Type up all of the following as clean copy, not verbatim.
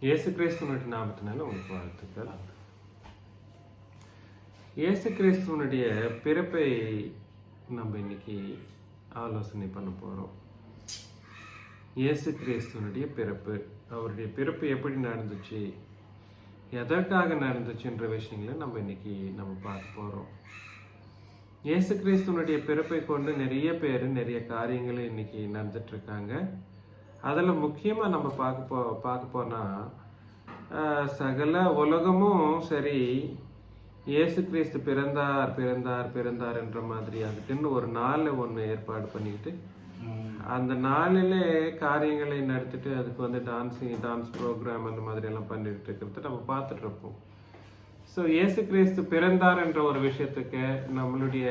இயேசு கிறிஸ்துவனுடைய நாமத்தினால உங்களுக்கு வாழ்த்துக்கள். இயேசு கிறிஸ்துவனுடைய பிறப்பை நம்ம இன்னைக்கு ஆலோசனை பண்ண போகிறோம். இயேசு கிறிஸ்துவனுடைய பிறப்பு, அவருடைய பிறப்பு எப்படி நடந்துச்சு, எதற்காக நடந்துச்சுன்ற விஷயங்களை நம்ம இன்னைக்கு பார்க்க போகிறோம். இயேசு கிறிஸ்துவனுடைய பிறப்பை கொண்டு நிறைய பேர் நிறைய காரியங்களை இன்னைக்கு நடந்துட்டு இருக்காங்க. அதில் முக்கியமாக நம்ம பார்க்க போனால் சகல உலகமும் சரி இயேசு கிறிஸ்து பிறந்தார் என்ற மாதிரி அதுக்குன்னு ஒரு நாள் ஒன்று ஏற்பாடு பண்ணிக்கிட்டு அந்த நாளிலே காரியங்களை நடத்திட்டு அதுக்கு டான்ஸ் ப்ரோக்ராம் அந்த மாதிரி எல்லாம் பண்ணிட்டு இருக்கிறத நம்ம பார்த்துட்டு இருப்போம். ஸோ இயேசு கிறிஸ்து பிறந்தார் என்ற ஒரு விஷயத்துக்கு நம்மளுடைய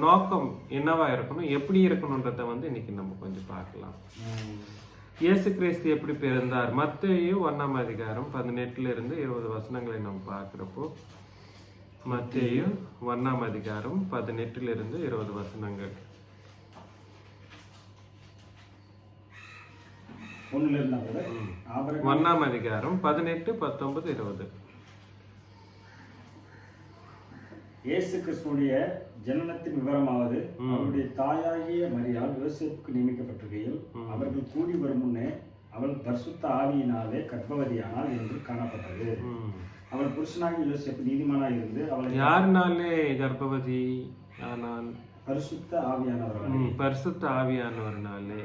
நோக்கம் என்னவா இருக்கணும், எப்படி இருக்கணுன்றத இன்னைக்கு நம்ம கொஞ்சம் பார்க்கலாம். இயேசு கிறிஸ்து எப்படி பிறந்தார்? மத்தேயு 1ஆம் அதிகாரம் 18-20 வசனங்களை நம்ம பார்க்குறப்போ, மத்தேயு 1ஆம் அதிகாரம் 18-20 வசனங்கள். 1ஆம் அதிகாரம் 18, 19, 20. இயேசு கிறிஸ்துடைய ஜனனத்தின் விவரமாவது, அவருடைய தாயாகிய மரியாள் யோசேப்புக்கு நியமிக்கப்பட்டிருக்கையில் அவர்கள் கூடி வரும் முன்னே அவள் பரிசுத்த ஆவியினாலே கர்ப்பவதியானாள் என்று காணப்பட்டது. அவள் புருஷனாகிய யோசேப்பு நீதிமானாய் இருந்து அவளை யாருனாலே கர்ப்பவதி ஆனால் பரிசுத்த ஆவியானவர்கள். பரிசுத்த ஆவியானவர்னாலே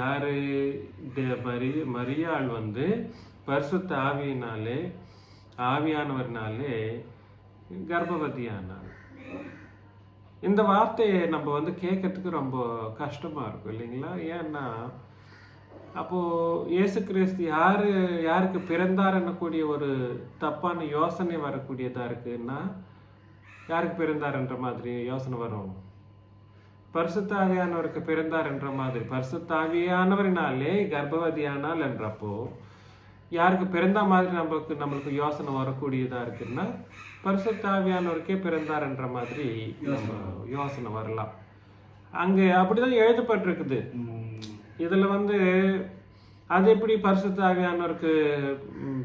யாரு? மரியாள் பரிசுத்த ஆவியானவர்னாலே கர்ப்பவதியானாள். இந்த வார்த்தையை நம்ம கேட்கறதுக்கு ரொம்ப கஷ்டமா இருக்கும் இல்லைங்களா? ஏன்னா அப்போ இயேசு கிறிஸ்து யாருக்கு பிறந்தார் என்னக்கூடிய ஒரு தப்பான யோசனை வரக்கூடியதா இருக்குன்னா, யாருக்கு பிறந்தார் என்ற மாதிரி யோசனை வரும். பரிசுத்த ஆவியானவருக்கு பிறந்தார் என்ற மாதிரி, பரிசுத்த ஆவியானவரினாலே கர்ப்பவதியானால் என்றப்போ யாருக்கு பிறந்த மாதிரி நம்மளுக்கு யோசனை வரக்கூடியதா இருக்குன்னா, பரிசுத்த ஆவியானவருக்கே பிறந்தார் என்ற மாதிரி நம்ம யோசனை வரலாம். அங்கே அப்படிதான் எழுதப்பட்டிருக்குது. இதுல அது எப்படி பரிசுத்த ஆவியானவருக்கு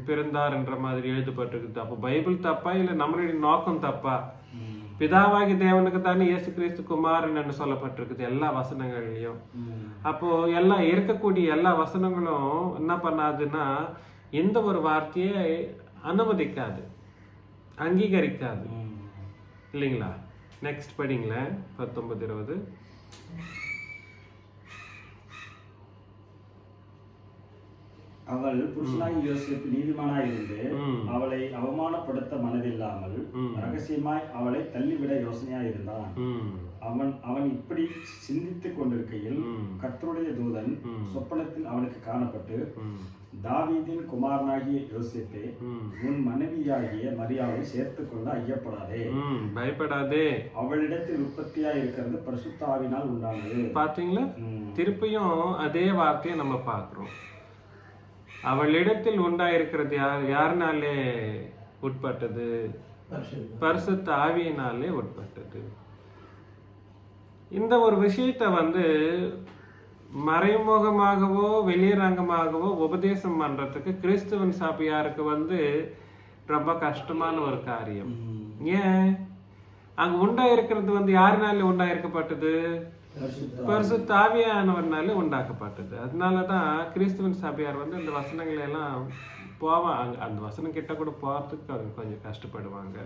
பிறந்தார் என்ற மாதிரி எழுதப்பட்டிருக்குது? அப்போ பைபிள் தப்பா இல்லை நம்மளுடைய நோக்கம் தப்பா? பிதாவாகி தேவனுக்கு தானே இயேசு கிறிஸ்து குமாரன் என்று சொல்லப்பட்டிருக்குது எல்லா வசனங்கள்லயும். அப்போ எல்லாம் இருக்கக்கூடிய எல்லா வசனங்களும் என்ன பண்ணாதுன்னா, எந்த ஒரு வார்த்தையை அனுமதிக்காது, அங்கீகரிக்காது இல்லைங்களா? நெக்ஸ்ட் படிங்களேன், 19, 20. அவள் புருஷனாகி யோசேப்பு நீதிமானாய் இருந்து அவளை அவமானப்படுத்த மனதில்லாமல் ரகசியமாய் அவளை தள்ளிவிட யோசனையாய் இருந்தான். அவன் இப்படி சிந்தித்துக் கொண்டிருக்கையில் கர்த்தருடைய தூதன் சொப்பனத்தில் அவனுக்கு காணப்பட்டு, தாவீதின் குமாரனாகிய யோசேப்பே, உன் மனைவியாகிய மரியாவை சேர்த்துக் கொள்ள ஐயப்படாதே, பயப்படாதே, அவளிடத்தில் உற்பத்தியாய் இருக்கிறது பரிசுத்த ஆவியினால் உண்டானது. பாத்தீங்களா? திருப்பியும் அதே வார்த்தையை நம்ம பார்க்கிறோம். அவளிடத்தில் உண்டாயிருக்கிறது யாருனாலே உட்பட்டது? பரிசுத்த ஆவியினாலே உட்பட்டது. இந்த ஒரு விஷயத்தை மறைமுகமாகவோ வெளியரங்கமாகவோ உபதேசம் பண்றதுக்கு கிறிஸ்துவன் சபையாருக்கு ரொம்ப கஷ்டமான ஒரு காரியம். ஏன்? அங்க உண்டாயிருக்கிறது யாருனாலே உண்டாயிருக்கப்பட்டது? பரிசுத்த ஆவியானவர்னாலே உண்டாக்கப்பட்டது. அதனாலதான் கிறிஸ்துவன் சபையார் இந்த வசனங்களை எல்லாம் போவாங்க, அந்த வசனம் கிட்ட கூட போறதுக்கு அவங்க கொஞ்சம் கஷ்டப்படுவாங்க.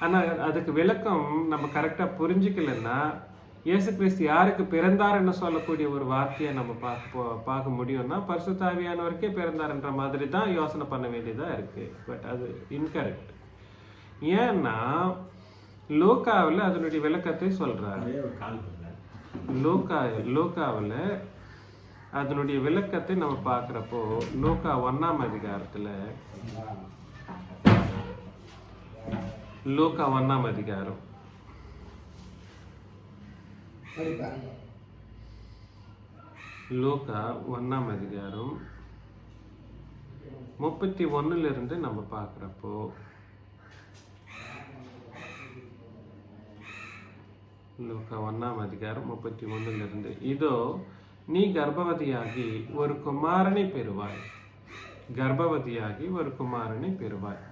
ஆனா அதுக்கு விளக்கம் நம்ம கரெக்டா புரிஞ்சுக்கலன்னா, இயேசு கிறிஸ்து யாருக்கு பிறந்தார்ன்னு சொல்லக்கூடிய ஒரு வார்த்தையை நம்ம பார்க்க முடியும்னா, பரிசுத்த ஆவியானவருக்கே பிறந்தார்ன்ற மாதிரி தான் யோசனை பண்ண வேண்டியதா இருக்கு. பட் அது இன்கரெக்ட். ஏன்னா லூக்காவில் அதனுடைய விளக்கத்தை சொல்றாரு. லூக்காவில் அதனுடைய விளக்கத்தை நம்ம பார்க்கிறப்போ, லூக்கா 1ஆம் அதிகாரத்துல, லூக்கா 1ஆம் அதிகாரம் லூக்கா 1ஆம் அதிகாரம் 31 நம்ம பார்க்கிறப்போ, லூக்கா 1ஆம் அதிகாரம் 31 இதோ நீ கர்ப்பவதியாகி ஒரு குமாரனை பெறுவாய், கர்ப்பவதியாகி ஒரு குமாரனை பெறுவாய்.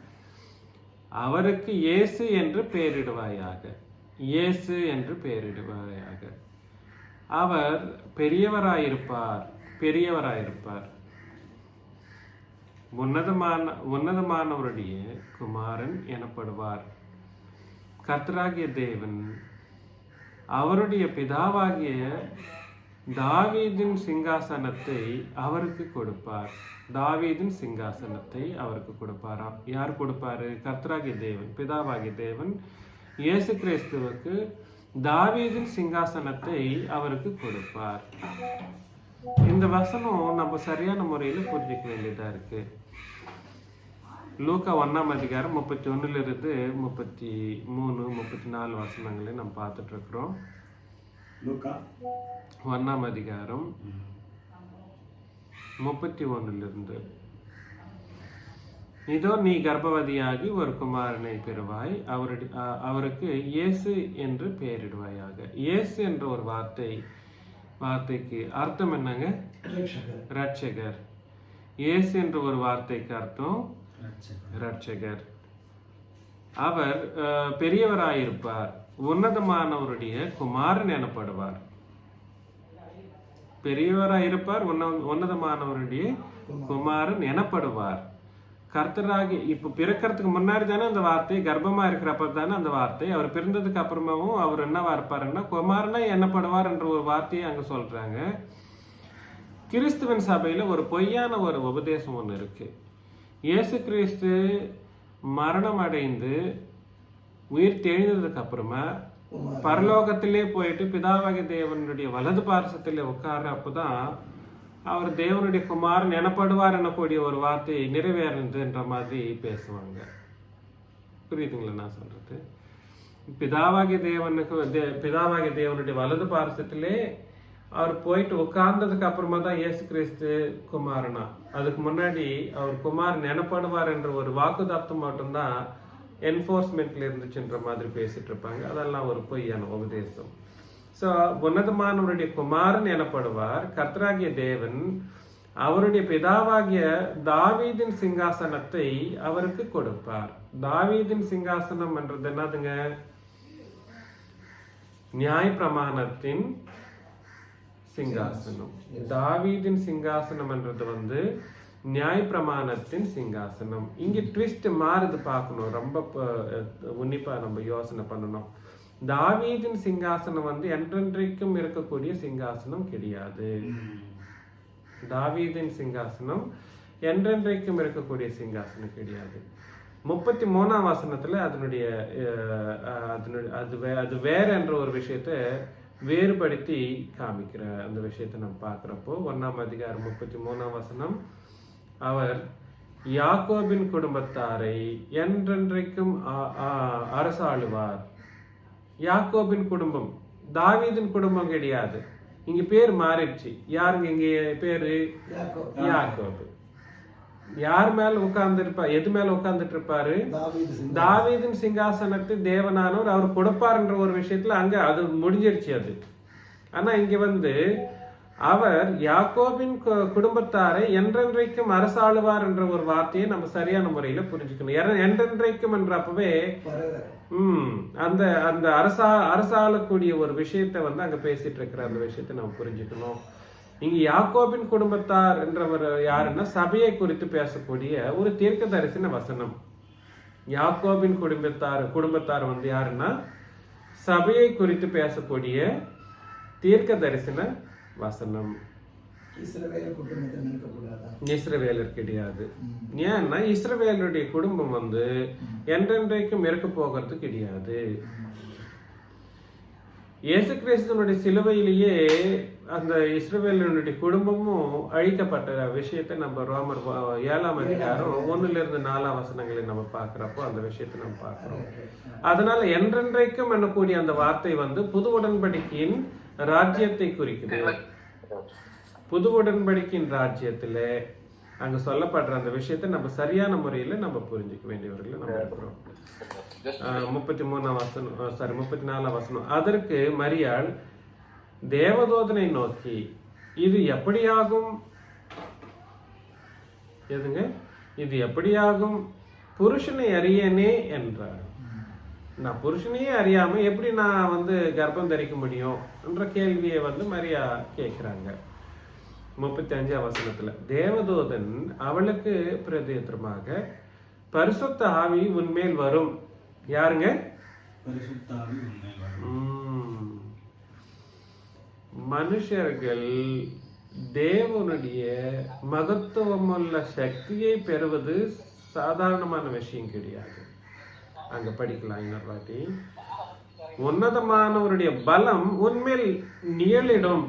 அவருக்கு இயேசு என்று பெயரிடுவாயாக. இயேசு என்று பெயரிடுவாயாக. அவர் பெரியவராயிருப்பார். உன்னதமானவருடைய குமாரன் எனப்படுவார். கர்த்தராகிய தேவன் அவருடைய பிதாவாகிய தாவீதின் சிங்காசனத்தை அவருக்கு கொடுப்பார். தாவீதின் சிங்காசனத்தை அவருக்கு கொடுப்பாராம். யார் கொடுப்பாரு? கர்த்தராகிய தேவன், பிதாவாகிய தேவன் இயேசு கிறிஸ்துவுக்கு தாவீதின் சிங்காசனத்தை அவருக்கு கொடுப்பார். இந்த வசனம் நம்ம சரியான முறையில் புரிஞ்சிக்க வேண்டியதா இருக்கு. லூக்கா 1ஆம் அதிகாரம் 31 33 34 வசனங்களை நம்ம பார்த்துட்டு இருக்கிறோம். லூக்கா 1ஆம் அதிகாரம் 31 இதோ நீ கர்ப்பவதியாகி ஒரு குமாரனை பெறுவாய். அவருக்கு இயேசு என்று பெயரிடுவாயாக. இயேசு என்ற ஒரு வார்த்தைக்கு அர்த்தம் என்னங்க? ரட்சகர். இயேசு என்ற ஒரு வார்த்தைக்கு அர்த்தம் ரட்சகர். அவர் பெரியவராயிருப்பார். உன்னதமானவருடைய குமாரன் எனப்படுவார். பெரியவராயிருப்பார், உன்னதமானவருடைய குமாரன் எனப்படுவார். கர்த்தராகி இப்ப பிறக்கிறதுக்கு முன்னாடி தானே அந்த வார்த்தை, கர்ப்பமா இருக்கிறப்ப தானே அந்த வார்த்தை. அவர் பிறந்ததுக்கு அப்புறமாவும் அவர் என்னவா இருப்பாருன்னா குமாரனா எனப்படுவார் என்ற ஒரு வார்த்தையை அங்க சொல்றாங்க. கிறிஸ்துவின் சபையில ஒரு பொய்யான ஒரு உபதேசம் ஒண்ணு இருக்கு. இயேசு கிறிஸ்து மரணம் அடைந்து உயிர் தெழுந்ததுக்கு அப்புறமா பரலோகத்திலே போயிட்டு பிதாவாகிய தேவனுடைய வலது பார்சத்திலே உட்கார்றப்பதான் அவர் தேவனுடைய குமாரன் எனப்படுவார் எனக்கூடிய ஒரு வார்த்தை நிறைவேறுதுன்ற மாதிரி பேசுவாங்க. புரியுதுங்களா நான் சொல்றது? பிதாவாகிய தேவனுடைய வலது பார்சத்திலே அவர் போயிட்டு உட்கார்ந்ததுக்கு அப்புறமா தான் இயேசு கிறிஸ்து குமாரனா. அதுக்கு முன்னாடி அவர் குமாரன் எனப்படுவார் என்ற ஒரு வாக்குதாப்தம் மட்டும்தான் என்ஃபோர்ஸ்மெண்ட்ல இருந்துச்சுன்ற மாதிரி பேசிட்டு இருப்பாங்க. அதெல்லாம் ஒரு பொய்யான உபதேசம். ஸோ உன்னதமானவருடைய குமாரன் எனப்படுவார். கர்த்தராகிய தேவன் அவருடைய பிதாவாகிய தாவீதின் சிங்காசனத்தை அவருக்கு கொடுப்பார். தாவீதின் சிங்காசனம் என்றது என்னதுங்க? நியாயப்பிரமாணத்தின் சிங்காசனம். தாவீதின் சிங்காசனம் என்றது நியாயப்பிரமாணத்தின் சிங்காசனம். இங்க ட்விஸ்ட் மாறுது பார்க்கணும். ரொம்ப உன்னிப்பா நம்ம யோசனை பண்ணணும். தாவீதின் சிங்காசனம் என்றென்றைக்கும் இருக்கக்கூடிய சிங்காசனம் கிடையாது. தாவீதின் சிங்காசனம் என்றென்றைக்கும் இருக்கக்கூடிய சிங்காசனம் கிடையாது. 33ஆம் வசனத்துல அது வேற என்ற ஒரு விஷயத்தை வேறுபடுத்தி காமிக்கிற அந்த விஷயத்தை நம்ம பார்க்கிறப்போ 1ஆம் அதிகாரம் 33ஆம் வசனம், அவர் யாக்கோபின் குடும்பத்தாரை என்றென்றைக்கும் அரசாளுவார். யாக்கோபின் குடும்பம், தாவீதின் குடும்பம் கிடையாது. இங்க பேர் மாறிடுச்சு. யாருங்க இங்க பேரு? யாக்கோபு. யார் மேல உட்கார்ந்து இருப்பார்? எது மேல உட்கார்ந்துட்டு இருப்பாரு? தாவீதின் சிங்காசனத்தை தேவனானவர் அவர் கொடுப்பார்ன்ற ஒரு விஷயத்துல அங்க அது முடிஞ்சிருச்சு அது. ஆனா இங்க அவர் யாக்கோபின் குடும்பத்தாரை என்றென்றைக்கும் அரசாளுவார் என்ற ஒரு வார்த்தையை நம்ம சரியான முறையில புரிஞ்சுக்கணும். என்றென்றைக்கும் என்றப்பவே அந்த அந்த அரசாளக்கூடிய ஒரு விஷயத்த அங்க பேசிட்டு இருக்கிற அந்த விஷயத்தை நம்ம புரிஞ்சுக்கணும். இங்க யாக்கோபின் குடும்பத்தார் என்றவர் யாருன்னா சபையை குறித்து பேசக்கூடிய ஒரு தீர்க்க தரிசன வசனம். யாக்கோபின் குடும்பத்தார் யாருன்னா சபையை குறித்து பேசக்கூடிய தீர்க்க தரிசன வசனம். இஸ்ரவேலர் கிடையாது. ஏன்னா இஸ்ரவேலுடைய குடும்பம் என்றென்றைக்கும் இருக்க போகிறது கிடையாது. இயேசு கிறிஸ்துவனுடைய சிலுவையிலேயே அந்த இஸ்ரவேலுடைய குடும்பமும் அழிக்கப்பட்ட விஷயத்தை நம்ம ரோமர் 7ஆம் அதிகாரம் 1-4 வசனங்களை நம்ம பார்க்கிறப்போ அந்த விஷயத்தை நம்ம பார்க்கிறோம். அதனால என்றென்றைக்கும் என்னக்கூடிய அந்த வார்த்தை புது உடன்படிக்கையின் ராஜ்யத்தை குறிக்குது. புது உடன்படிக்கையின் ராஜ்யத்துல அங்க சொல்லப்படுற அந்த விஷயத்தை நம்ம சரியான முறையில நம்ம புரிஞ்சுக்க வேண்டியவர்கள் நம்ம இருக்கிறோம். 34ஆம் வசனம், அதற்கு மரியாள் தேவதூதனை நோக்கி, இது எப்படியாகும் எதுங்க? இது எப்படியாகும்? புருஷனை அறியனே என்றார். நான் புருஷனையே அறியாம எப்படி நான் வந்து கர்ப்பம் தரிக்க முடியும் என்ற கேள்வியை வந்து மரியா கேட்கிறாங்க. 35ஆம் வசனத்துல, தேவதூதன் அவளுக்கு பிரதியுத்தரமாக, பரிசுத்த ஆவி உன்மேல் வரும். யாருங்க? பரிசுத்த ஆவி உன்மேல் வரும். மனுஷர்கள் தேவனுடைய மகத்துவமுள்ள சக்தியை பெறுவது சாதாரணமான விஷயம் கிடையாது. அங்க படிக்கலாம் இன்னொரு வாட்டி. உன்னதமானவருடைய பலம் உண்மையில் நிழலிடும்.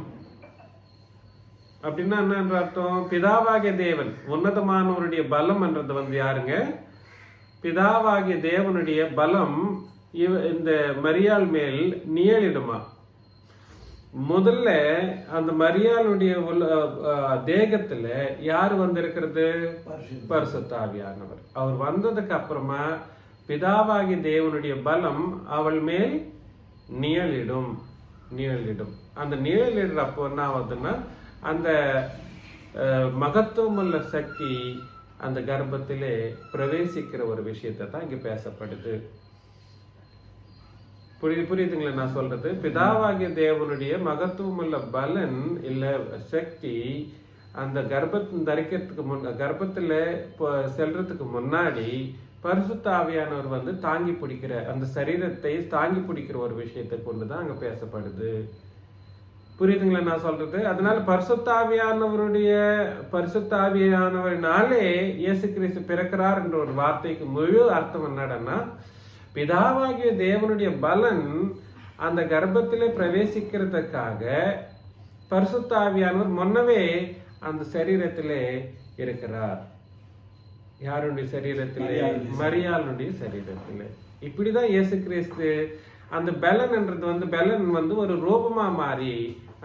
அப்படின்னா என்ன அர்த்தம்? பிதாவாகிய தேவன், உன்னதமானவருடைய பலம் என்றது வந்து யாருங்க? பிதாவாகிய தேவனுடைய பலம் இந்த மரியாள் மேல் நிழலிடுமா? முதல்ல அந்த மரியாளுடைய தேகத்துல யார் வந்திருக்கிறது? பரிசுத்த ஆவியானவர். அவர் வந்ததுக்கு அப்புறமா பிதாவாகிய தேவனுடைய பலம் அவள் மேல் நிழலிடும். அந்த நிழலிடுறப்போ என்ன ஆகுதுன்னா, அந்த மகத்துவமுள்ள சக்தி அந்த கர்ப்பத்திலே பிரவேசிக்கிற ஒரு விஷயத்தை தான் இங்க பேசப்படுது. புரியுதுங்களா நான் சொல்றது? பிதாவாகிய தேவனுடைய மகத்துவமுள்ள பலன் இல்ல சக்தி அந்த கர்ப்பத்தின் தரிக்கிறதுக்கு கர்ப்பத்துல செல்றதுக்கு முன்னாடி பரிசுத்த ஆவியானவர் வந்து தாங்கி பிடிக்கிற அந்த சரீரத்தை தாங்கி பிடிக்கிற ஒரு விஷயத்தை கொண்டுதான் அங்க பேசப்படுது. புரியுதுங்களா நான் சொல்றது? அதனால பரிசுத்த ஆவியானவரினாலே இயேசு கிறிஸ்து பிறக்கிறார் என்ற ஒரு வார்த்தைக்கு முழு அர்த்தம் என்னடன்னா, பிதாவாகிய தேவனுடைய பலன் அந்த கர்ப்பத்திலே பிரவேசிக்கிறதுக்காக பரிசுத்த ஆவியானவர் முன்னவே அந்த சரீரத்திலே இருக்கிறார். யாருடைய சரீரத்திலே? மரியாளுடைய சரீரத்திலே. இப்படிதான் இயேசு கிறிஸ்து அந்த பலன்ன்றது வந்து பலன் வந்து ஒரு ரூபமா மாறி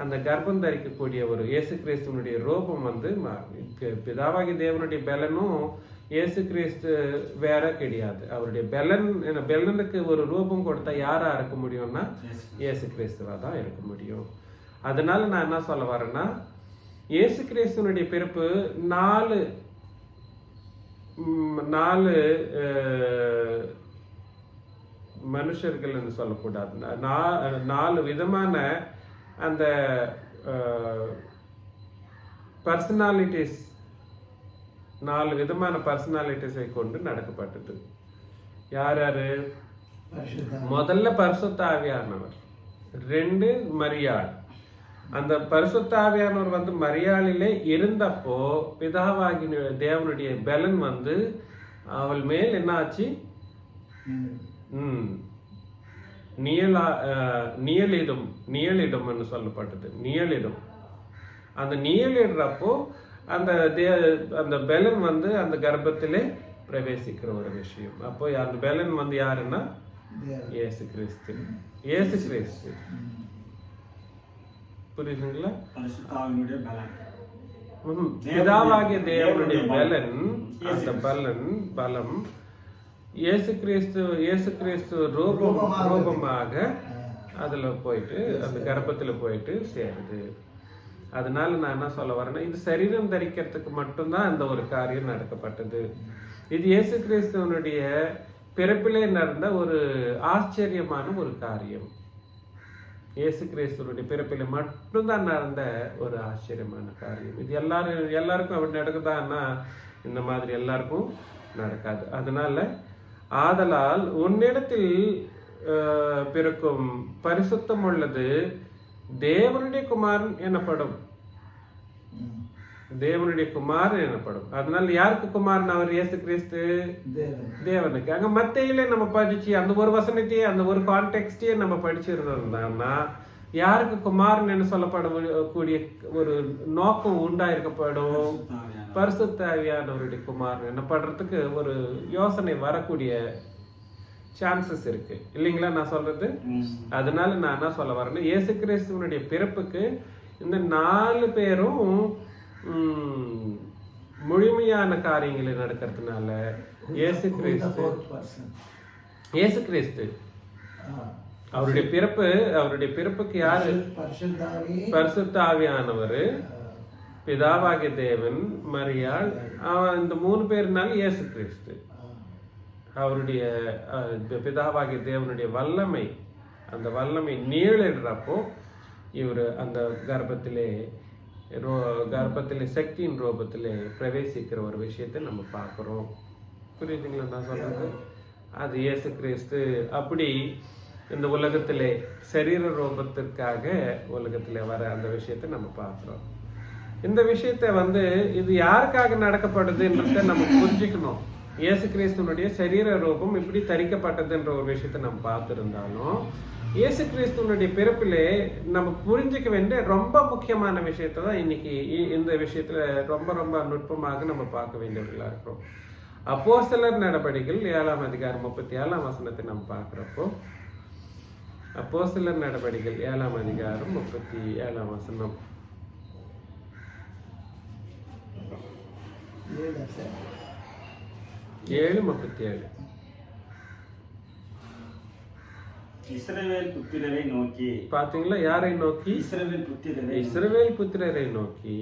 அந்த கர்ப்பம் தரிக்கக்கூடிய ஒரு இயேசு கிறிஸ்துவனுடைய ரூபம் வந்து பிதாவாகிய தேவனுடைய பலனும் இயேசு கிறிஸ்து வேற கிடையாது. அவருடைய பெலனுக்கு ஒரு ரூபம் கொடுத்தா யாரா இருக்க முடியும்னா இயேசு கிறிஸ்துவா தான் இருக்க முடியும். அதனால நான் என்ன சொல்ல வரேன்னா, இயேசு கிறிஸ்துவனுடைய பிறப்பு நாலு மனுஷர்கள் என்று சொல்லக்கூடாது, நாலு விதமான அந்த பர்சனாலிட்டிஸ், 4 விதமான பர்சனாலிட்டிஸை கொண்டு நடக்கப்பட்டது. யார் யாரு? முதல்ல பரிசுத்த ஆவியானவர், 2 மரியாள். அந்த பரிசுத்த ஆவியானவர் வந்து மரியாளிலே இருந்தப்போ பிதாவாகி தேவனுடைய பலன் வந்து அவள் மேல் என்ன ஆச்சு? நிழலிடும் சொல்லப்பட்டது. நிழலிடும். அந்த நிழலிடுறப்போ அந்த பெலன் வந்து அந்த கர்ப்பத்திலே பிரவேசிக்கிற ஒரு விஷயம். அப்போ அந்த பெலன் வந்து யாருன்னா இயேசு கிறிஸ்து. புரியுதுங்களா? பிதாவாகிய தேவனுடைய பலன், அந்த பலம் இயேசு கிறிஸ்து ரூபமாக அதுல போயிட்டு அந்த கர்ப்பத்துல போயிட்டு சேருது. அதனால நான் என்ன சொல்ல வரேன்னா, இது சரீரம் தரிக்கிறதுக்கு மட்டும்தான் அந்த ஒரு காரியம் நடக்கப்பட்டது. இது இயேசு கிறிஸ்துவனுடைய பிறப்பிலே நடந்த ஒரு ஆச்சரியமான ஒரு காரியம். இயேசு கிறிஸ்துவனுடைய பிறப்பிலே மட்டும்தான் நடந்த ஒரு ஆச்சரியமான காரியம். இது எல்லாருக்கும் அப்படி நடக்குதான்னா இந்த மாதிரி எல்லாருக்கும் நடக்காது. ஆதலால் உன்னிடத்தில் பிறக்கும் பரிசுத்தம் உள்ளது தேவனுடைய குமாரன் எனப்படும். அதனால யாருக்கு குமாரன்? அவர் இயேசு கிறிஸ்து தேவனுக்கு. அங்க மத்தையில நம்ம படிச்சு அந்த ஒரு வசனத்தையே அந்த ஒரு கான்டெக்ஸ்டே நம்ம படிச்சிருந்தோம்னா யாருக்கு குமாரன் என்று சொல்லப்படக்கூடிய ஒரு நோக்கம் உண்டாயிருக்கப்படும்? பரிசுத்த ஆவியானவருடைய குமாரன் என்னப்படுறதுக்கு ஒரு யோசனை வரக்கூடிய சான்சஸ் இருக்கு இல்லைங்களா நான் சொல்றது? அதனால நான் என்ன சொல்ல வரேன்னா, இயேசு கிறிஸ்துவனுடைய பிறப்புக்கு இந்த 4 பேரும் முழுமையான காரியங்களை நடக்கிறதுனால இயேசு கிறிஸ்து அவருடைய பிறப்புக்கு யாரு? பரிசுத்த ஆவியானவர். பிதாவாகிய தேவன், மரியாள், இந்த 3 பேர்னால இயேசு கிறிஸ்து. அவருடைய பிதாவாகிய தேவனுடைய வல்லமை, அந்த வல்லமை நீளிடுறப்போ இவர் அந்த கர்ப்பத்திலே சக்தியின் ரூபத்திலே பிரவேசிக்கிற ஒரு விஷயத்தை நம்ம பார்க்குறோம். புரியுதுங்களா நான் சொல்றது? அது இயேசு கிறிஸ்து அப்படி இந்த உலகத்திலே சரீர ரூபத்திற்காக உலகத்திலே வர அந்த விஷயத்தை நம்ம பார்க்குறோம். இந்த விஷயத்தை இது யாருக்காக நடக்கப்படுதுன்றத நம்ம புரிஞ்சுக்கணும். இயேசு கிறிஸ்துவனுடைய சரீர ரூபம் இப்படி தரிக்கப்பட்டதுன்ற ஒரு விஷயத்தை நம்ம பார்த்துருந்தாலும், இயேசு கிறிஸ்துவனுடைய பிறப்பிலே நம்ம புரிஞ்சுக்க வேண்டிய ரொம்ப முக்கியமான விஷயத்தை தான் இன்னைக்கு இந்த விஷயத்துல ரொம்ப ரொம்ப நுட்பமாக நம்ம பார்க்க வேண்டியவர்களா இருக்கிறோம். அப்போஸ்தலர் நடபடிகள் 7ஆம் அதிகாரம் 37ஆம் வசனத்தை நம்ம பார்க்குறப்போ, அப்போஸ்தலர் நடபடிகள் 7ஆம் அதிகாரம் 37ஆம் வசனம். 7:37. இஸ்ரவேல் புத்திரரை நோக்கி. பாத்தீங்களா? யாரை நோக்கி? இஸ்ரவேல் புத்திரரை நோக்கி,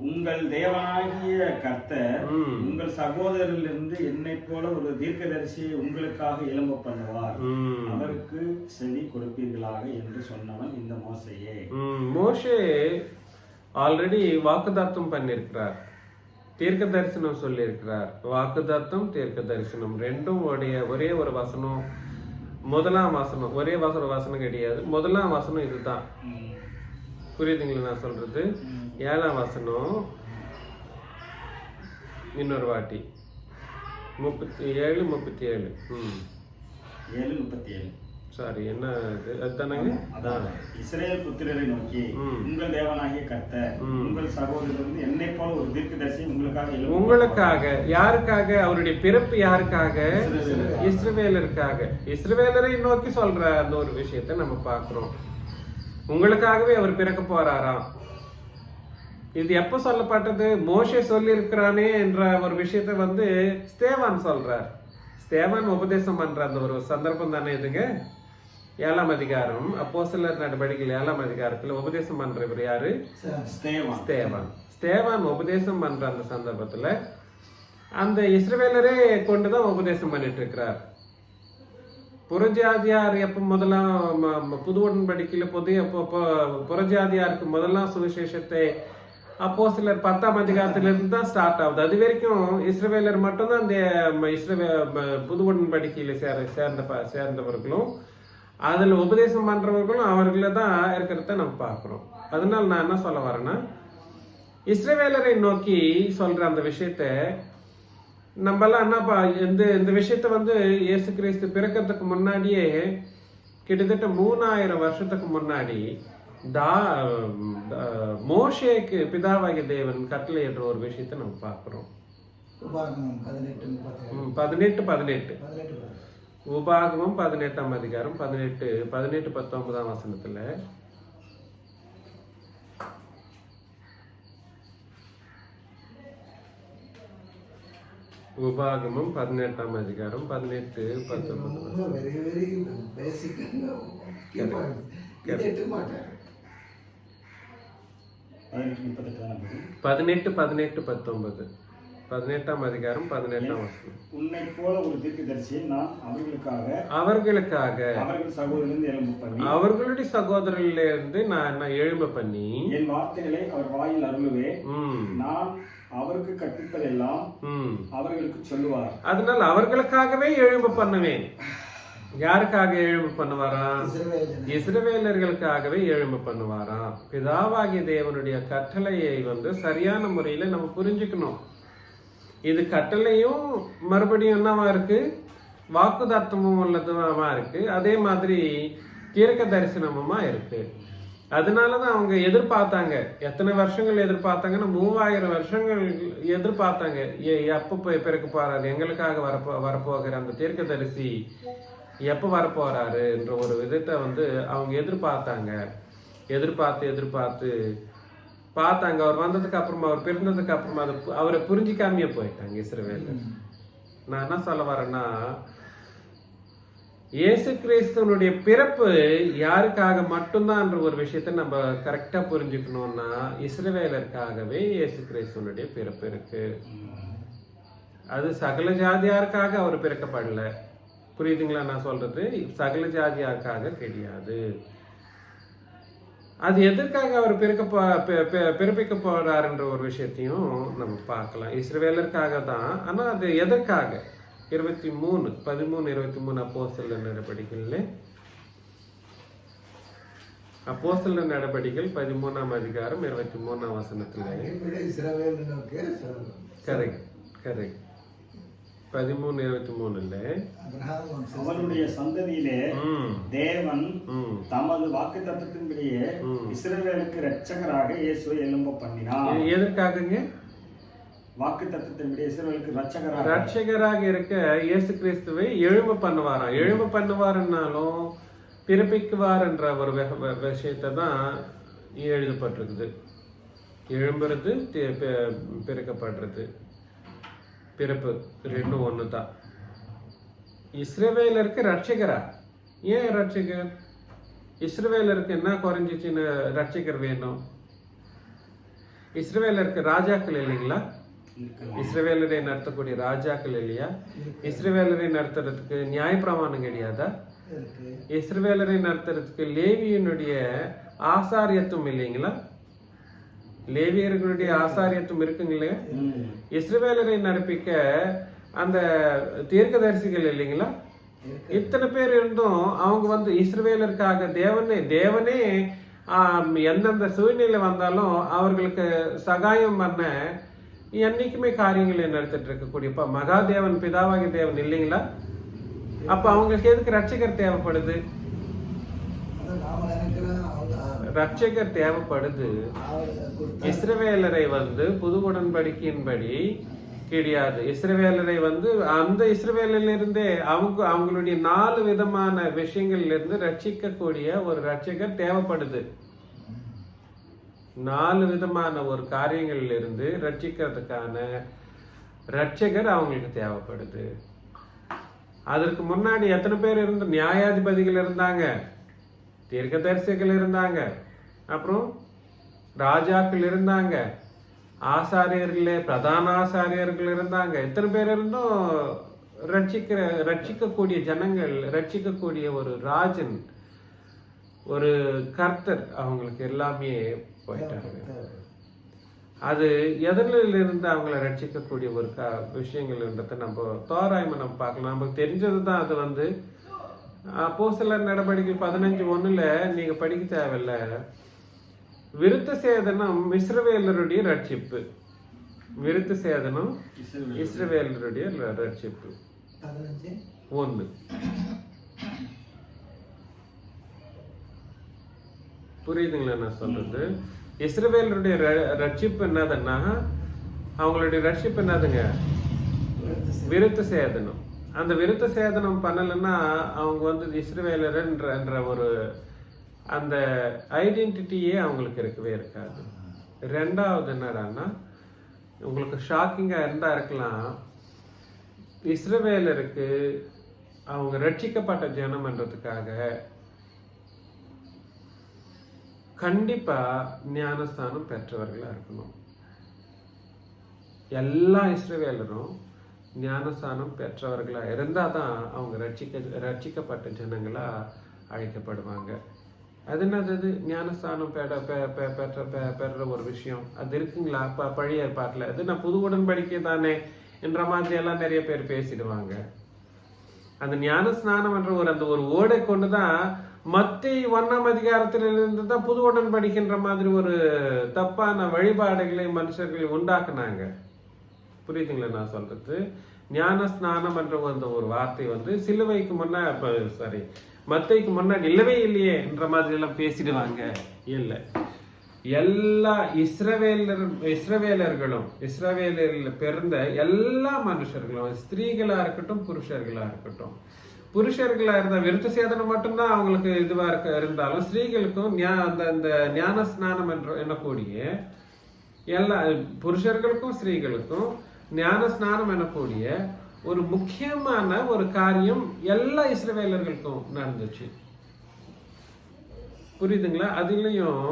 உங்கள் தேவனாகிய கர்த்தர் உங்கள் சகோதரரிலிருந்து என்னை போல ஒரு தீர்க்கதரிசியை உங்களுக்காக எழும்ப பண்ணுவார், அவருக்கு செவி கொடுப்பீர்களாக என்று சொன்னவன் இந்த மோசேயே. மோசே ஆல்ரெடி வாக்குதாத்தம் பண்ணிருக்கிறார், தீர்க்க தரிசனம் சொல்லியிருக்கிறார். வாக்குதாத்தம், தீர்க்க தரிசனம் ரெண்டும் ஒரே ஒரு வசனம். முதலாம் வசனம் ஒரே வசனம் கிடையாது. முதலாம் வசனம் இதுதான். புரியுதுங்களா நான் சொல்றது? 7ஆம் வசனம் இன்னொரு வாட்டி 37:37. 7:37. சாரி, என்ன அதுதானங்க? இஸ்ரவேல் புத்திரரை நோக்கி, உங்கள் தேவனாகிய கர்த்தர் உங்கள் சகோதரர் என்னை போல ஒரு தீர்க்கதரிசி உங்களுக்காக. யாருக்காக? அவருடைய பிறப்பு யாருக்காக? இஸ்ரவேலருக்காக. இஸ்ரவேலரை நோக்கி சொல்ற அந்த ஒரு விஷயத்தை நம்ம பார்க்கிறோம். உங்களுக்காகவே அவர் பிறக்க போறாராம். இது எப்ப சொல்லப்பட்டது? மோசே சொல்லி இருக்கிறானே என்ற ஒரு விஷயத்த ஸ்தேவான் சொல்றார். ஸ்தேவான் உபதேசம் பண்ற அந்த ஒரு சந்தர்ப்பம் தானே இதுங்க. 7ஆம் அதிகாரம் அப்போஸ்தலர் நடபடிகள் 7ஆம் அதிகாரத்துல உபதேசம் பண்றவர் யாரு? ஸ்தேவான். ஸ்தேவான் உபதேசம் பண்ற அந்த சந்தர்ப்பத்துல அந்த இஸ்ரவேலரே கொண்டுதான் உபதேசம் பண்ணிட்டு இருக்கிறார். புறஜாதியார் எப்ப முதலாம் புது உடன்படிக்கையில புறஜாதியாருக்கு முதலாம் சுவிசேஷத்தை அப்போஸ்தலர் 10ஆம் அதிகாரத்திலிருந்து தான் ஸ்டார்ட் ஆகுது. அது வரைக்கும் இஸ்ரவேலர் மட்டும்தான் இந்த புது உடன்படிக்கையில சேர்ந்தவர்களும் அதுல உபதேசம் பண்றவர்களும் அவர்கள தான் இருக்கிறத நம்ம பார்க்கிறோம். அதனால நான் என்ன சொல்ல வரேன்னா, இஸ்ரவேலரை நோக்கி சொல்ற அந்த விஷயத்த நம்மலாம் என்னப்பா இந்த விஷயத்த இயேசு கிறிஸ்து பிறக்கிறதுக்கு முன்னாடியே கிட்டத்தட்ட 3000 வருஷத்துக்கு முன்னாடி மோசேக்கு பிதாவாகிய தேவன் கட்டளை என்ற ஒரு விஷயத்தை நம்ம பார்க்கிறோம். உபாகமம் 18:18. உபாகமம் 18ஆம் அதிகாரம் 18-19ஆம் வசனத்துல உபாகமம் 18ஆம் அதிகாரம் 18-19. 18-19. 18ஆம் அதிகாரம் 18ஆம் வசனம். உன்னை போல ஒரு தீர்க்கதரிசியை நான் அவர்களுக்காக அவர்களுடைய சகோதரரிலிருந்து நான் எழும்ப பண்ணி என் வார்த்தைகளை அவர் வாயில் அருளுவேன், நான் அவருக்கு கற்பிப்பதெல்லாம் அவர்களுக்கு சொல்லுவார். அதனால அவர்களுக்காகவே எழும்ப பண்ணுவேன். யாருக்காக எழும்ப பண்ணுவாராம்? இஸ்ரவேலர்களுக்காகவே எழும்ப பண்ணுவாராம். பிதாவாகிய தேவனுடைய கட்டளையை சரியான முறையில நம்ம புரிஞ்சுக்கணும். இது கட்டளையும் மறுபடியும் என்னவா இருக்கு? வாக்குதார்த்தமும் உள்ளதுமா இருக்கு. அதே மாதிரி தீர்க்க தரிசனமுமா இருக்கு. அதனாலதான் அவங்க எதிர்பார்த்தாங்க. எத்தனை வருஷங்கள் எதிர்பார்த்தாங்கன்னா 3000 வருஷங்கள் எதிர்பார்த்தாங்க. எப்ப போய் பிறக்க போறாரு, எங்களுக்காக வரப்போகிற அந்த தீர்க்க தரிசி எப்ப வரப்போறாரு என்ற ஒரு விதத்தை அவங்க எதிர்பார்த்தாங்க. எதிர்பார்த்து பார்த்தாங்க. அவர் வந்ததுக்கு அப்புறமா, அவர் பிறந்ததுக்கு அப்புறமா அவரை புரிஞ்சிக்காமையே போயிட்டாங்க இஸ்ரவேலர். நான் என்ன சொல்ல வரேன்னா, இயேசு கிறிஸ்துவனுடைய பிறப்பு யாருக்காக மட்டும்தான் ஒரு விஷயத்தை நம்ம கரெக்டா புரிஞ்சுக்கணும்னா, இஸ்ரவேலருக்காகவே இயேசு கிறிஸ்துவனுடைய பிறப்பு இருக்கு. அது சகல ஜாதியாருக்காக அவர் பிறக்கப்படல. புரியுதுங்களா நான் சொல்றது? சகல ஜாதியாருக்காக கிடையாது. அது எதற்காக அவர் பிறப்பிக்க போறாருன்ற ஒரு விஷயத்தையும் நம்ம பார்க்கலாம். இஸ்ரவேலருக்காக தான். ஆனா அது எதற்காக? 13 அப்போஸ்தலர் நடபடிகள், அப்போஸ்தலர் நடபடிகள் 13ஆம் அதிகாரம் 23ஆம் வசனத்துல கரெக்ட் 13:23 அவருடைய சந்ததியிலே தேவன் தமது வாக்குத்தத்தத்தின்படியே இஸ்ரவேலுக்கு இரட்சகராக இயேசுவை எழும்ப பண்ணினார். எதற்காகங்க? வாக்குத்தத்தத்தின்படி இஸ்ரவேலுக்கு ரட்சகராக இருக்க இயேசு கிறிஸ்துவை எழும்ப பண்ணுவாராம். எழும்ப பண்ணுவாருன்னாலும் பிறப்பிக்குவார் என்ற ஒரு விஷயத்தை தான் எழுதப்பட்டிருக்குது. எழும்புறது, பிறக்கப்படுறது, பிறப்பு ரெண்டும் ஒன்று தான். இஸ்ரவேலருக்கு ரட்சகரா? ஏன் ரட்சகர்? இஸ்ரவேலருக்கு என்ன குறைஞ்சிச்சுன்னு ரட்சகர் வேணும்? இஸ்ரவேலருக்கு ராஜாக்கள் இல்லைங்களா? இஸ்ரவேலரை நடத்தக்கூடிய ராஜாக்கள் இல்லையா? இஸ்ரவேலரை நடத்துறதுக்கு நியாயப்பிரமாணம் கிடையாதா? இஸ்ரவேலரை நடத்துறதுக்கு லேவியனுடைய ஆசாரியத்துவம் இல்லைங்களா? லேவியர்களுடைய ஆசாரியத்துவம் இருக்குங்களே. இஸ்ரவேலரை நடப்பிக்க அந்த தீர்க்கதரிசிகள் இல்லைங்களா? இத்தனை பேர் இருந்தும் அவங்க இஸ்ரவேலருக்காக தேவனே எந்தெந்த சூழ்நிலை வந்தாலும் அவர்களுக்கு சகாயம் பண்ண என்னைக்குமே காரியங்களை நடத்திட்டு இருக்கக்கூடிய மகாதேவன், பிதாவாகி தேவன் இல்லைங்களா? அப்ப அவங்களுக்கு எதுக்கு ரட்சகர் தேவைப்படுது? ரட்சகர் தேவைப்படுது. இஸ்ரவேலரை புது உடன்படிக்கையின்படி கிடையாது. இஸ்ரவேலரை அந்த இஸ்ரவேலிலிருந்தே அவங்களுடைய 4 விதமான விஷயங்கள்ல இருந்து ரட்சிக்கக்கூடிய ஒரு ரட்சகர் தேவைப்படுது. 4 விதமான ஒரு காரியங்கள்ல இருந்து ரட்சிக்கிறதுக்கான ரட்சகர் அவங்களுக்கு தேவைப்படுது. அதற்கு முன்னாடி எத்தனை பேர் நியாயாதிபதிகள் இருந்தாங்க, தீர்க்கதரிசிகள் இருந்தாங்க, அப்புறம் ராஜாக்கள் இருந்தாங்க, ஆசாரியர்களே பிரதான ஆசாரியர்கள் இருந்தாங்க. இத்தனை பேர் இருந்தும் ரட்சிக்கக்கூடிய ஜனங்கள், ரட்சிக்கக்கூடிய ஒரு ராஜன், ஒரு கர்த்தர் அவங்களுக்கு எல்லாமே போயிட்டாங்க. அது எதிரில் இருந்து அவங்கள ரட்சிக்கக்கூடிய ஒரு விஷயங்கள்ன்றத நம்ம தோராயமா நம்ம பார்க்கலாம். நமக்கு தெரிஞ்சதுதான். அது அப்போஸ்தலர் நடபடிகள் 15:1 நீங்க படிக்க தேவையில்ல. விருத்த சேதனம் இஸ்ரவேலருடைய ரட்சிப்பு. விருத்த சேதனம் இஸ்ரவேலருடைய ரட்சிப்பு. 1 புரியுதுங்களா நான் சொல்றது? இஸ்ரவேலருடைய ரட்சிப்பு என்னதுன்னா, அவங்களுடைய ரட்சிப்பு என்னதுங்க? விருத்த சேதனம். அந்த விருத்த சேதனம் பண்ணலைன்னா அவங்க இஸ்ரவேலர் என்ற ஒரு அந்த ஐடென்டிட்டியே அவங்களுக்கு இருக்கவே இருக்காது. 2வது என்னடான்னா, உங்களுக்கு ஷாக்கிங்கா இருக்கலாம், இஸ்ரவேலருக்கு அவங்க ரட்சிக்கப்பட்ட ஜனம்ன்றதுக்காக கண்டிப்பா ஞானஸ்தானம் பெற்றவர்களா இருக்கணும். எல்லா இஸ்ரவேலரும் ஞானஸ்தானம் பெற்றவர்களா இருந்தாதான் அவங்க ரட்சிக்கப்பட்ட ஜனங்களா அழைக்கப்படுவாங்க. அது என்னது? ஞானஸ்தானம் பெற ஒரு விஷயம் அது இருக்குங்களா பழைய ஏற்பாட்டுல? அது நான் புது உடன்படிக்கை தானே என்ற மாதிரி எல்லாம் நிறைய பேர் பேசிடுவாங்க. அந்த ஞானஸ்நானம் என்ற அந்த ஒரு ஓடை கொண்டுதான் மத்திய 1ஆம் அதிகாரத்திலிருந்து தான் புது உடன்படிக்கின்ற மாதிரி ஒரு தப்பான வழிபாடுகளை மனுஷர்களை உண்டாக்குனாங்க. புரியுதுங்களா நான் சொல்றது? ஞான ஸ்நானம் என்ற ஒரு வார்த்தை சிலுவைக்கு முன்னாடி மத்தைக்கு முன்னாடி இல்லவே இல்லையே என்ற மாதிரி எல்லாம் பேசிடுவாங்க. இல்லை, எல்லா இஸ்ரவேலர்களும் இஸ்ரவேலில் பிறந்த எல்லா மனுஷர்களும், ஸ்திரீகளா இருக்கட்டும் புருஷர்களா இருக்கட்டும், புருஷர்களா இருந்தா விருத்த சேதனம் மட்டும்தான் அவங்களுக்கு இதுவா இருந்தாலும் ஸ்திரீகளுக்கும் அந்த ஞான ஸ்நானம் எனக்கூடிய எல்லா புருஷர்களுக்கும் ஸ்திரீகளுக்கும் ஞான ஸ்நானம் எனக்கூடிய ஒரு முக்கியமான ஒரு காரியம் எல்லா இஸ்ரவேலர்களுக்கும் நடந்துச்சு. புரியுதுங்களா? அதுலயும்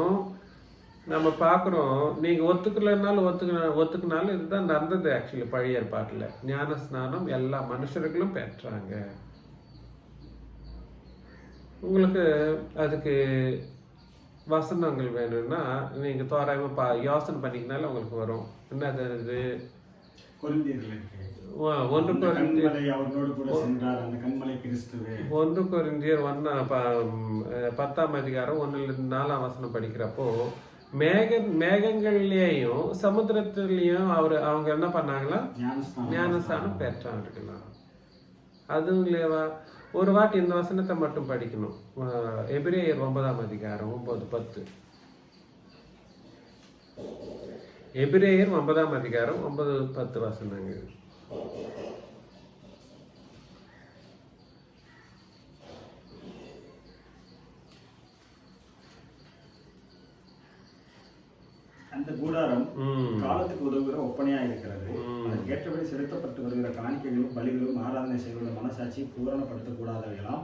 நம்ம பார்க்குறோம், நீங்க ஒத்துக்கலைன்னாலும் ஒத்துக்கினாலும் இதுதான் நடந்தது. ஆக்சுவலி பழைய ஏற்பாட்டில் ஞான ஸ்நானம் எல்லா மனுஷர்களும் பெற்றாங்க. உங்களுக்கு அதுக்கு வசனங்கள் வேணும்னா நீங்க தோராயமா யோசனை பண்ணிக்கினாலும் உங்களுக்கு வரும். என்னது இது? ஒன்று கொரிந்தியர் 10ஆம் அதிகாரம் 1-4 வசனம் படிக்கிறப்போ மேகங்கள்லயும் சமுத்திரத்திலயும் அவங்க என்ன பண்ணாங்களா? ஞானஸ்தானம் பெற்றாங்கலாம். அதுவும் இல்லையவா? ஒரு வாட்டி இந்த வசனத்தை மட்டும் படிக்கணும். எபிரேயர் 9ஆம் அதிகாரம் 9-10. எபிரேயர் 9ஆம் அதிகாரம் 9-10 வசனங்கள். அந்த கூடாரம் காலத்துக்கு உதவுகிற ஒப்பனையா இருக்கிறது. அதற்கு ஏற்றபடி செலுத்தப்பட்டு வருகிற காணிக்கைகளும் பலிகளும் ஆராதனை செய்வத மனசாட்சி பூரணப்படுத்தக்கூடாதவைகளாம்.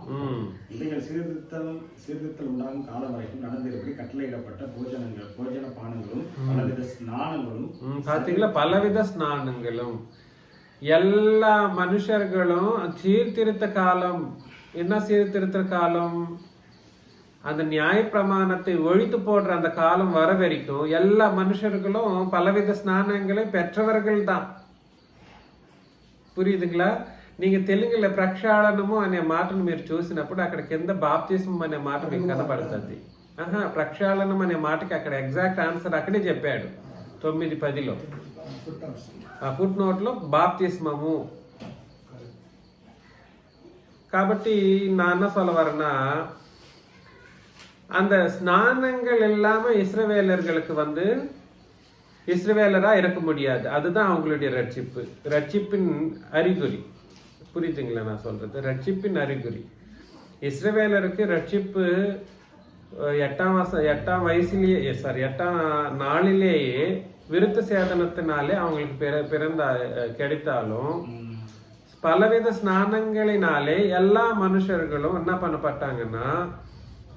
இவைகள் சீர்திருத்தல் உண்டாகும் காலம் வரைக்கும் நடந்திருப்படி கட்டளையிடப்பட்ட போஜன பானங்களும் பலவித ஸ்நானங்களும். பாத்தீங்களா? பலவித ஸ்நானங்களும் எல்லா மனுஷர்களும் சீர்திருத்த காலம். என்ன சீர்திருத்த காலம்? அந்த நியாய பிரமாணத்தை ஒழித்து போடுற அந்த காலம் வர வரைக்கும் எல்லா மனுஷர்களும் பலவித ஸ்நானங்களை பெற்றவர்கள் தான். పురియుదుங்களா? నీకు తెలుగులో ప్రక్షాళనము అనే మాటను మీరు చూసినప్పుడు అక్కడ కింద బాప్తిజం అనే మాట మీకు కనబడుతుంది. ప్రక్షాళనం అనే మాటకి అక్కడ ఎగ్జాక్ట్ ఆన్సర్ అక్కడే చెప్పాడు 9:10లో. ఆ ఫుట్ నోట్లో బాప్తిస్మము. కాబట్టి నాన్న சொல்ல அந்த ஸ்நானங்கள் இல்லாம இஸ்ரவேலர்களுக்கு இஸ்ரவேலரா இருக்க முடியாது. அதுதான் அவங்களுடைய ரட்சிப்பு. ரட்சிப்பின் அறிகுறி. புரியுதுங்களா நான் சொல்றது? ரட்சிப்பின் அறிகுறி. இஸ்ரவேலருக்கு ரட்சிப்பு 8ஆம் வயசுலயே 8ஆம் நாளிலேயே விருத்த சேதனத்தினாலே அவங்களுக்கு கிடைத்தாலும் பலவித ஸ்நானங்களினாலே எல்லா மனுஷர்களும் என்ன பண்ணப்பட்டாங்கன்னா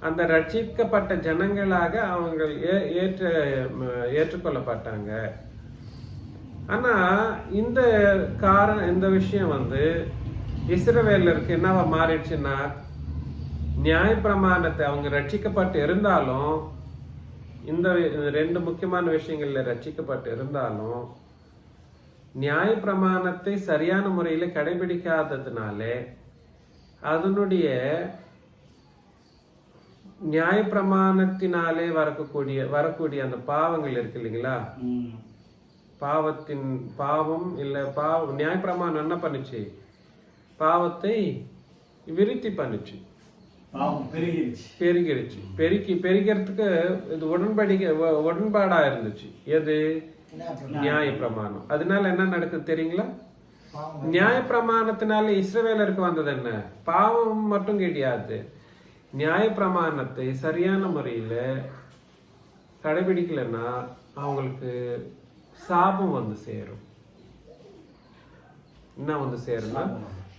அந்த ரட்சிக்கப்பட்ட ஜனங்களாக அவங்க ஏற்றுக்கொள்ளப்பட்டாங்க. ஆனா இந்த விஷயம் இஸ்ரவேலருக்கு என்னவா மாறிடுச்சுன்னா, நியாய பிரமாணத்தை அவங்க ரட்சிக்கப்பட்டு இருந்தாலும், இந்த 2 முக்கியமான விஷயங்கள்ல ரட்சிக்கப்பட்டு இருந்தாலும் நியாய பிரமாணத்தை சரியான முறையில கடைபிடிக்காததுனாலே அதனுடைய நியாய பிரமாணத்தினாலே வரக்கூடிய அந்த பாவங்கள் இருக்கு இல்லைங்களா? பாவம் நியாய பிரமாணம் என்ன பண்ணுச்சு? பாவத்தை விருத்தி பண்ணுச்சு, பெருகிருச்சு. பெருகிறதுக்கு இது உடன்பாடா இருந்துச்சு. எது? நியாய பிரமாணம். அதனால என்ன நடக்குது தெரியுங்களா? நியாய பிரமாணத்தினால இஸ்ரவேலருக்கு வந்தது என்ன? பாவம் மட்டும் கிடையாது, நியாய பிரமாணத்தை சரியான முறையில கடைபிடிக்கலன்னா அவங்களுக்கு சாபம் சேரும். என்ன சேரும்னா,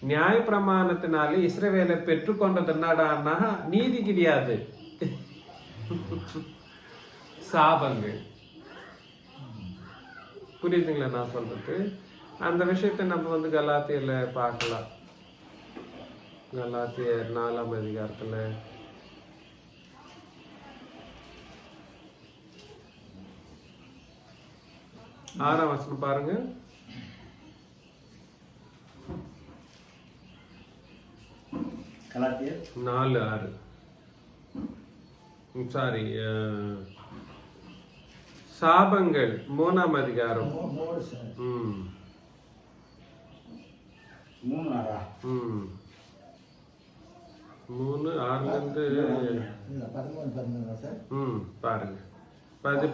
நியாய பிரமாணத்தினாலே இஸ்ரவேலர் பெற்றுக்கொண்டது என்னடான்னா நீதி கிடையாது, சாபங்கள். புரியுதுங்களா நான் சொல்றது? அந்த விஷயத்தை நம்ம கலாத்தியர்ல பார்க்கலாம். கலாத்தியர் 4ஆம் அதிகாரத்துல ஆறாம் வசனம் பாருங்க. கலாத்தியர் 4:6. சாரி, சாபங்கள் 3ஆம் அதிகாரம் 3:6 பாருங்க.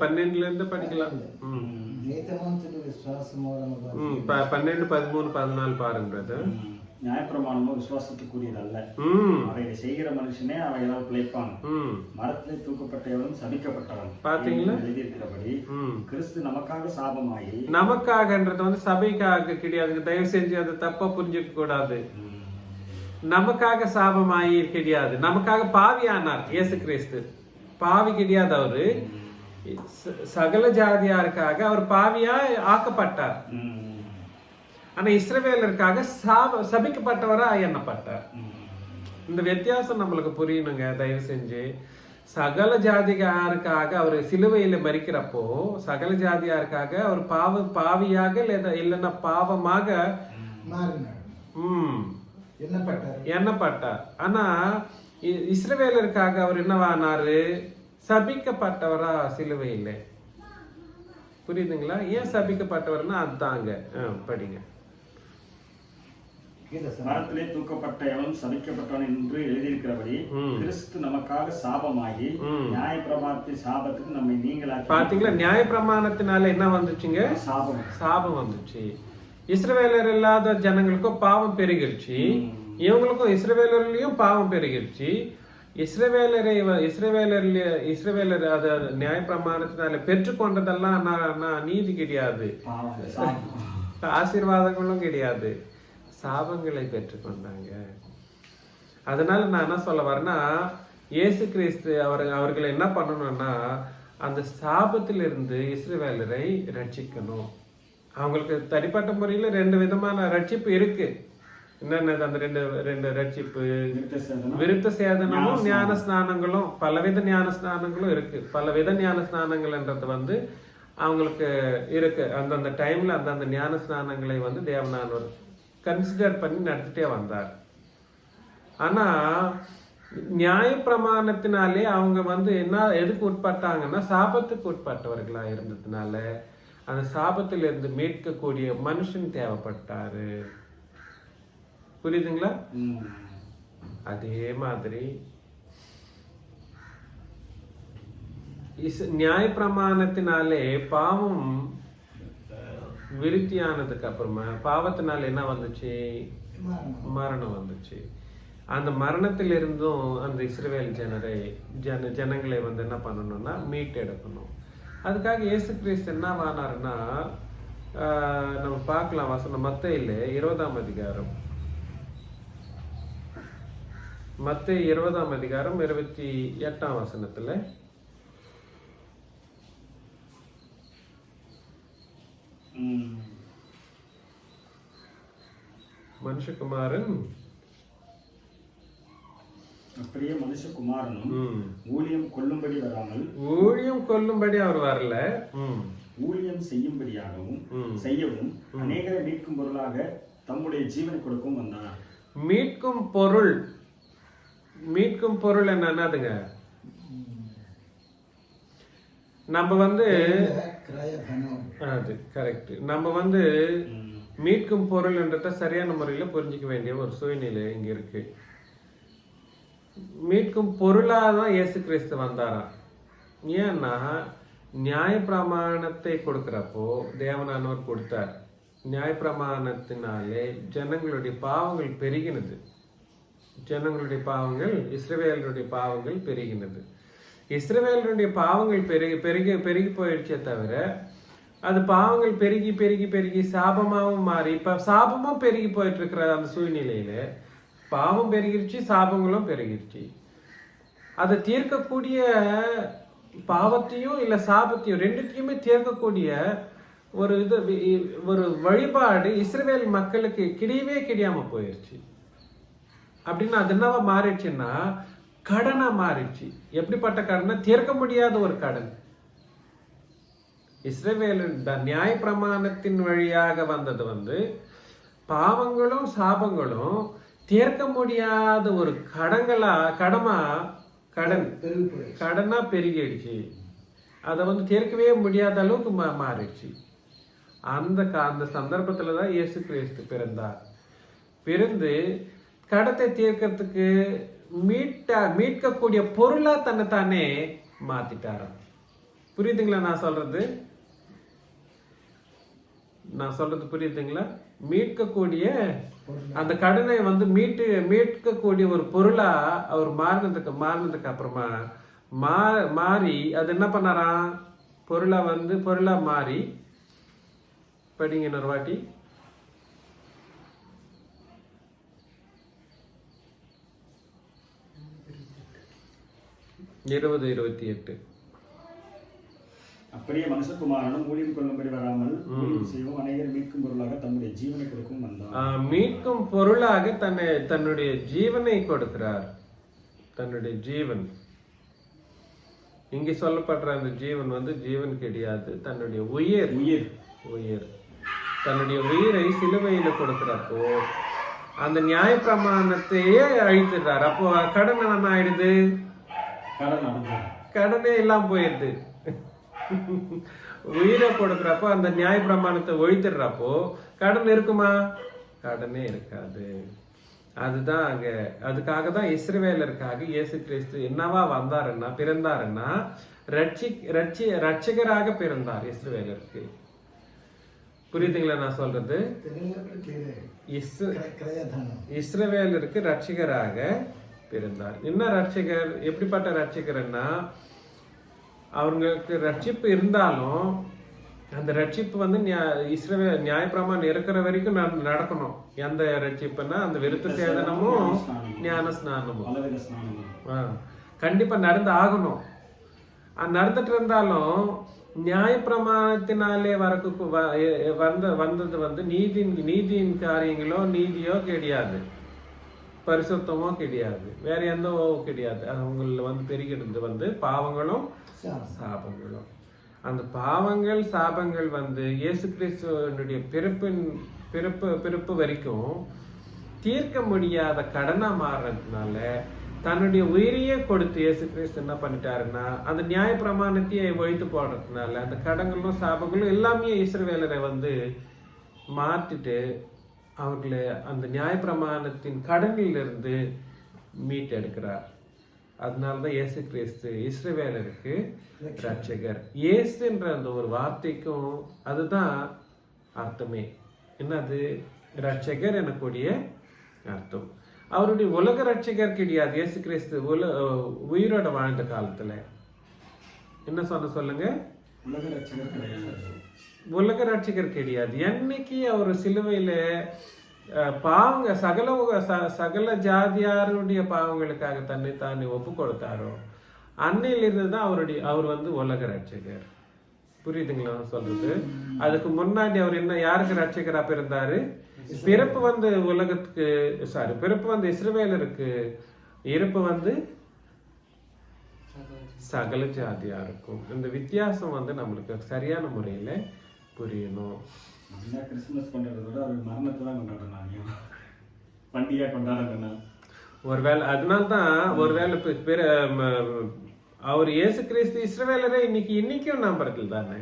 12 படிக்கலாம். 12, 13, 14 பாருங்க பிரதர். நியாயப்பிரமாணமும் விசுவாசத்துக்குரியதல்ல. அவைகளை செய்கிற மனுஷனே அவைகளால் பிழைப்பான். மரத்திலே தூக்கப்பட்டவனும் சபிக்கப்பட்டவன். பாத்தீங்களா? எழுதியிருக்கிறபடி கிறிஸ்து நமக்காக சாபமாகி, நமக்காகன்றது வந்து சபைக்காக கிடையாது. தயவு செஞ்சு அதை தப்பா புரிஞ்சுக்க கூடாது. நமக்காக சாபமாயி கிடையாது, நமக்காக பாவியானார் இயேசு கிறிஸ்து. பாவி கிடையாது, அவரு சகல ஜாதியாருக்காக அவர் பாவியா ஆக்கப்பட்டார். ஆனா இஸ்ரவேலருக்காக சபிக்கப்பட்டவரா எண்ணப்பட்டார். இந்த வித்தியாசம் நம்மளுக்கு புரியணுங்க. தயவு செஞ்சு சகல ஜாதியாருக்காக அவர் சிலுவையில மரிக்கிறப்போ சகல ஜாதியாருக்காக அவர் பாவியாக இல்லைன்னா பாவமாக எண்ணப்பட்டார். ஆனா இஸ்ரவேலருக்காக அவர் என்னவானாரு? சபிக்கப்பட்டவரா சிலுவையில. புரியுதுங்களா? ஏன் சபிக்கப்பட்டவர்னா அதுதாங்க. படிங்க. மரத்திலே தூக்கப்பட்ட எவனும் சபிக்கப்பட்டவன் என்று எழுதியிருக்கிறபடி கிறிஸ்து நமக்காக சாபமாகி நியாயப்பிரமாணத்தின் சாபத்துக்கு நம்மை நீங்களாக்கி. பாத்தீங்களா? நியாயப்பிரமாணத்தினால என்ன வந்துச்சுங்க? சாபம் வந்துச்சு. இஸ்ரவேலர் இல்லாத ஜனங்களுக்கும் பாவம் பெருகிடுச்சு, இவங்களுக்கும் இஸ்ரவேலர்லயும் பாவம் பெருகிடுச்சு. இஸ்ரவேலர் அத நியாயப்பிரமாணத்தினால பெற்றுக்கொண்டதெல்லாம் நீதி கிடையாது, ஆசீர்வாதங்களும் கிடையாது, சாபங்களை பெற்றுக்கொண்டாங்க. அதனால நான் என்ன சொல்ல வரேன்னா, இயேசு கிறிஸ்து அவர்களை என்ன பண்ணணும்னா அந்த சாபத்திலிருந்து இஸ்ரவேலரை ரட்சிக்கணும். அவங்களுக்கு தனிப்பட்ட முறையில 2 விதமான ரட்சிப்பு இருக்கு. என்னென்ன அந்த ரெண்டு ரட்சிப்பு? விருத்த சேதனமும் ஞான ஸ்நானங்களும், பலவித ஞான ஸ்நானங்களும் இருக்கு. பலவித ஞான ஸ்நானங்கள்ன்றது வந்து அவங்களுக்கு இருக்கு. அந்தந்த டைம்ல அந்தந்த ஞான ஸ்நானங்களை வந்து தேவனானவர் கன்சிடர் பண்ணி நடத்திட்டே வந்தார். ஆனா நியாய பிரமாணத்தினாலே அவங்க வந்து எதுக்கு உட்பட்டாங்கன்னா சாபத்துக்கு உட்பட்டவர்களா இருந்ததுனால அந்த சாபத்திலிருந்து மீட்கக்கூடிய மனுஷன் தேவைப்பட்டாரு. புரியுதுங்களா? அதே மாதிரி நியாய பிரமாணத்தினாலே பாவம் விருத்தியானதுக்கு அப்புறமா பாவத்தினால என்ன வந்துச்சு? மரணம் வந்துச்சு. அந்த மரணத்திலிருந்தும் அந்த இஸ்ரவேல் ஜனங்களை வந்து என்ன பண்ணணும்னா மீட்டெடுக்கணும். அதுக்காக இயேசு கிறிஸ்து என்ன ஆனாருன்னா, நம்ம பார்க்கலாம் வசனம் மத்தேயில 20ஆம் அதிகாரம், மத்தேயு 20ஆம் அதிகாரம் 28ஆம் வசனத்துல மனுஷகுமாரன் அப்படியே மனுஷகுமாரனும் ஊழியம் கொள்ளும்படி அவர் வரல, ஊழியம் செய்யும்படியாகவும் செய்யவும் அநேகரை மீட்கும் பொருளாக தம்முடைய ஜீவனை கொடுக்கவும் வந்தார். மீட்கும் பொருள் என்னதுங்க? நம்ம வந்து அது கரெக்ட். நம்ம வந்து மீட்கும் பொருள்ன்றத சரியான முறையில புரிஞ்சுக்க வேண்டிய ஒரு சூழ்நிலை இங்க இருக்கு. மீட்கும் பொருளாதான் இயேசு கிறிஸ்து வந்தாராம். ஏன்னா நியாய பிரமாணத்தை கொடுக்கிறப்போ தேவனானவர் கொடுத்தார். நியாய பிரமாணத்தினாலே ஜனங்களுடைய பாவங்கள் பெருகினது. இஸ்ரவேலருடைய பாவங்கள் பெருகினது. இஸ்ரவேலருடைய பாவங்கள் பெருகி போயிடுச்சே தவிர அது பாவங்கள் பெருகி பெருகி பெருகி சாபமாகவும் மாறி இப்ப சாபமும் பெருகி போயிட்டு இருக்கிற அந்த சூழ்நிலையில பாவம் பெருகிருச்சு, சாபங்களும் பெருகிருச்சு. அதை தீர்க்கக்கூடிய பாவத்தையும் இல்ல சாபத்தையும் ரெண்டுத்தையுமே தீர்க்கக்கூடிய ஒரு வழிபாடு இஸ்ரவேல் மக்களுக்கு கிடையாம போயிருச்சு. அப்படின்னா அது என்னவா மாறிடுச்சுன்னா கடனா மாறிடுச்சு. எப்படிப்பட்ட கடனா? தீர்க்க முடியாத ஒரு கடன். இஸ்ரவேல் நியாய பிரமாணத்தின் வழியாக வந்தது வந்து பாவங்களும் சாபங்களும் தீர்க்க முடியாத ஒரு கடனா பெருகிடுச்சு. அதை வந்து தீர்க்கவே முடியாத அளவுக்கு மாறிடுச்சு. அந்த சந்தர்ப்பத்துலதான் இயேசு கிறிஸ்து பிறந்தார். பிறந்து கடத்தை தீர்க்கறதுக்கு மீட்கக்கூடிய பொருளா தன்னைத்தானே மாத்திட்டாராம். புரியுதுங்களா நான் சொல்றது? நான் சொல்றது புரியுதுங்களா? மீட்கக்கூடிய அந்த கடனை வந்து மீட்கக்கூடிய ஒரு பொருளா அவர் மாறினதுக்கு அப்புறமா மாறி அது என்ன பண்ணாராம்? பொருளா மாறி, படிங்க இன்னொரு வாட்டி. 20:28. அப்படியே மனுஷகுமாரனும் ஊழியம் கொள்ளும்படி வராமல் ஊழியம் செய்வோம் அநேகர் மீட்கும் பொருளாக தன்னுடைய ஜீவனை கொடுக்கும் வந்தார். மீட்கும் பொருளாக தன்னுடைய ஜீவனை கொடுக்கிறார். தன்னுடைய ஜீவன், இங்கே சொல்லப்படுற அந்த ஜீவன் வந்து ஜீவன் கிடையாது, தன்னுடைய உயிர் தன்னுடைய உயிரை சிலுவையில கொடுக்கிறப்போ அந்த நியாய பிரமாணத்தையே அழித்துடுறார். அப்போ கடன் என்ன ஆயிடுது? கடனே எல்லாம் போயிடுது. உயிரை கொடுக்கிறப்போ அந்த நியாய பிரமாணத்தை ஒழித்துடுறப்போ கடன் இருக்குமா? கடனே இருக்காது. அதுதான் அங்க, அதுக்காக தான் இஸ்ரவேலருக்காக இயேசு கிறிஸ்து என்னவா பிறந்தாருன்னா ரட்சகராக பிறந்தார் இஸ்ரவேலருக்கு. புரியுதுங்களா நான் சொல்றது? இஸ்ரவேலருக்கு ரட்சகராக பிறந்தார். என்ன ரட்சகர்? எப்படிப்பட்ட ரட்சகர்னா, அவங்களுக்கு ரட்சிப்பு இருந்தாலும் அந்த ரட்சிப்பு வந்து இஸ்ரவேல் நியாயப்பிரமாணம் இருக்கிற வரைக்கும் நடக்கணும். எந்த ரட்சிப்புன்னா அந்த விருத்த சேதனமும் ஞான ஸ்நானமும் கண்டிப்பா நடந்து ஆகணும். நடந்துட்டு இருந்தாலும் நியாயப்பிரமாணத்தினாலே வந்தது வந்து நீதியின் காரியங்களோ நீதியோ கிடையாது, பரிசுத்தமோ கிடையாது, வேற எந்த கிடையாது. அவங்கள வந்து பெருகிடுது வந்து பாவங்களும் சாபங்களும். அந்த பாவங்கள் சாபங்கள் வந்து இயேசு கிறிஸ்துவனுடைய பிறப்பு வரைக்கும் தீர்க்க முடியாத கடனா மாறுறதுனால தன்னுடைய உயிரையே கொடுத்து இயேசு கிறிஸ்து என்ன பண்ணிட்டாருன்னா அந்த நியாய பிரமாணத்தையே ஒழித்து போடுறதுனால அந்த கடங்களும் சாபங்களும் எல்லாமே இஸ்ரவேலரை வந்து மாற்றிட்டு அவர்களை அந்த நியாய பிரமாணத்தின் கடனிலிருந்து மீட்டெடுக்கிறார். அதனாலதான் இயேசு கிறிஸ்து இஸ்ரவேலருக்கு ரட்சகர். இயேசுன்ற அந்த ஒரு வார்த்தைக்கும் அதுதான் அர்த்தமே. என்னது? ரட்சகர் எனக்கூடிய அர்த்தம். அவருடைய உலக ரட்சகர் கிடையாது. இயேசு கிறிஸ்து உயிரோட வாழ்ந்த காலத்துல என்ன சொல்லுங்க? உலக ரட்சகர் கிடையாது. என்னைக்கு அவர் சிலுவையில பாவங்க சகல ஜாதியாருடைய பாவங்களுக்காக தன்னை தானே ஒப்பு கொடுத்தாரோ அன்னையிலிருந்து தான் அவர் வந்து உலக ரட்சகர். புரியுதுங்களா சொல்றது? அதுக்கு முன்னாடி அவர் யாருக்கு ரட்சகரா பிறந்தாரு? பிறப்பு வந்து பிறப்பு வந்து இஸ்ரவேலருக்கு, இறப்பு வந்து சகல ஜாதியாருக்கும். இந்த வித்தியாசம் வந்து நம்மளுக்கு சரியான முறையில புரியணும். கிறிஸ்துமஸ் கொண்டாடுறத விட அவர் மரணத்தை தான் கொண்டாடுறாங்க, பண்டிகை கொண்டாடுறேன். ஒருவேளை அதனால்தான் அவர் இயேசு கிறிஸ்து இஸ்ரவேலரை இன்னைக்கும் நம்புறதில்ல தானே,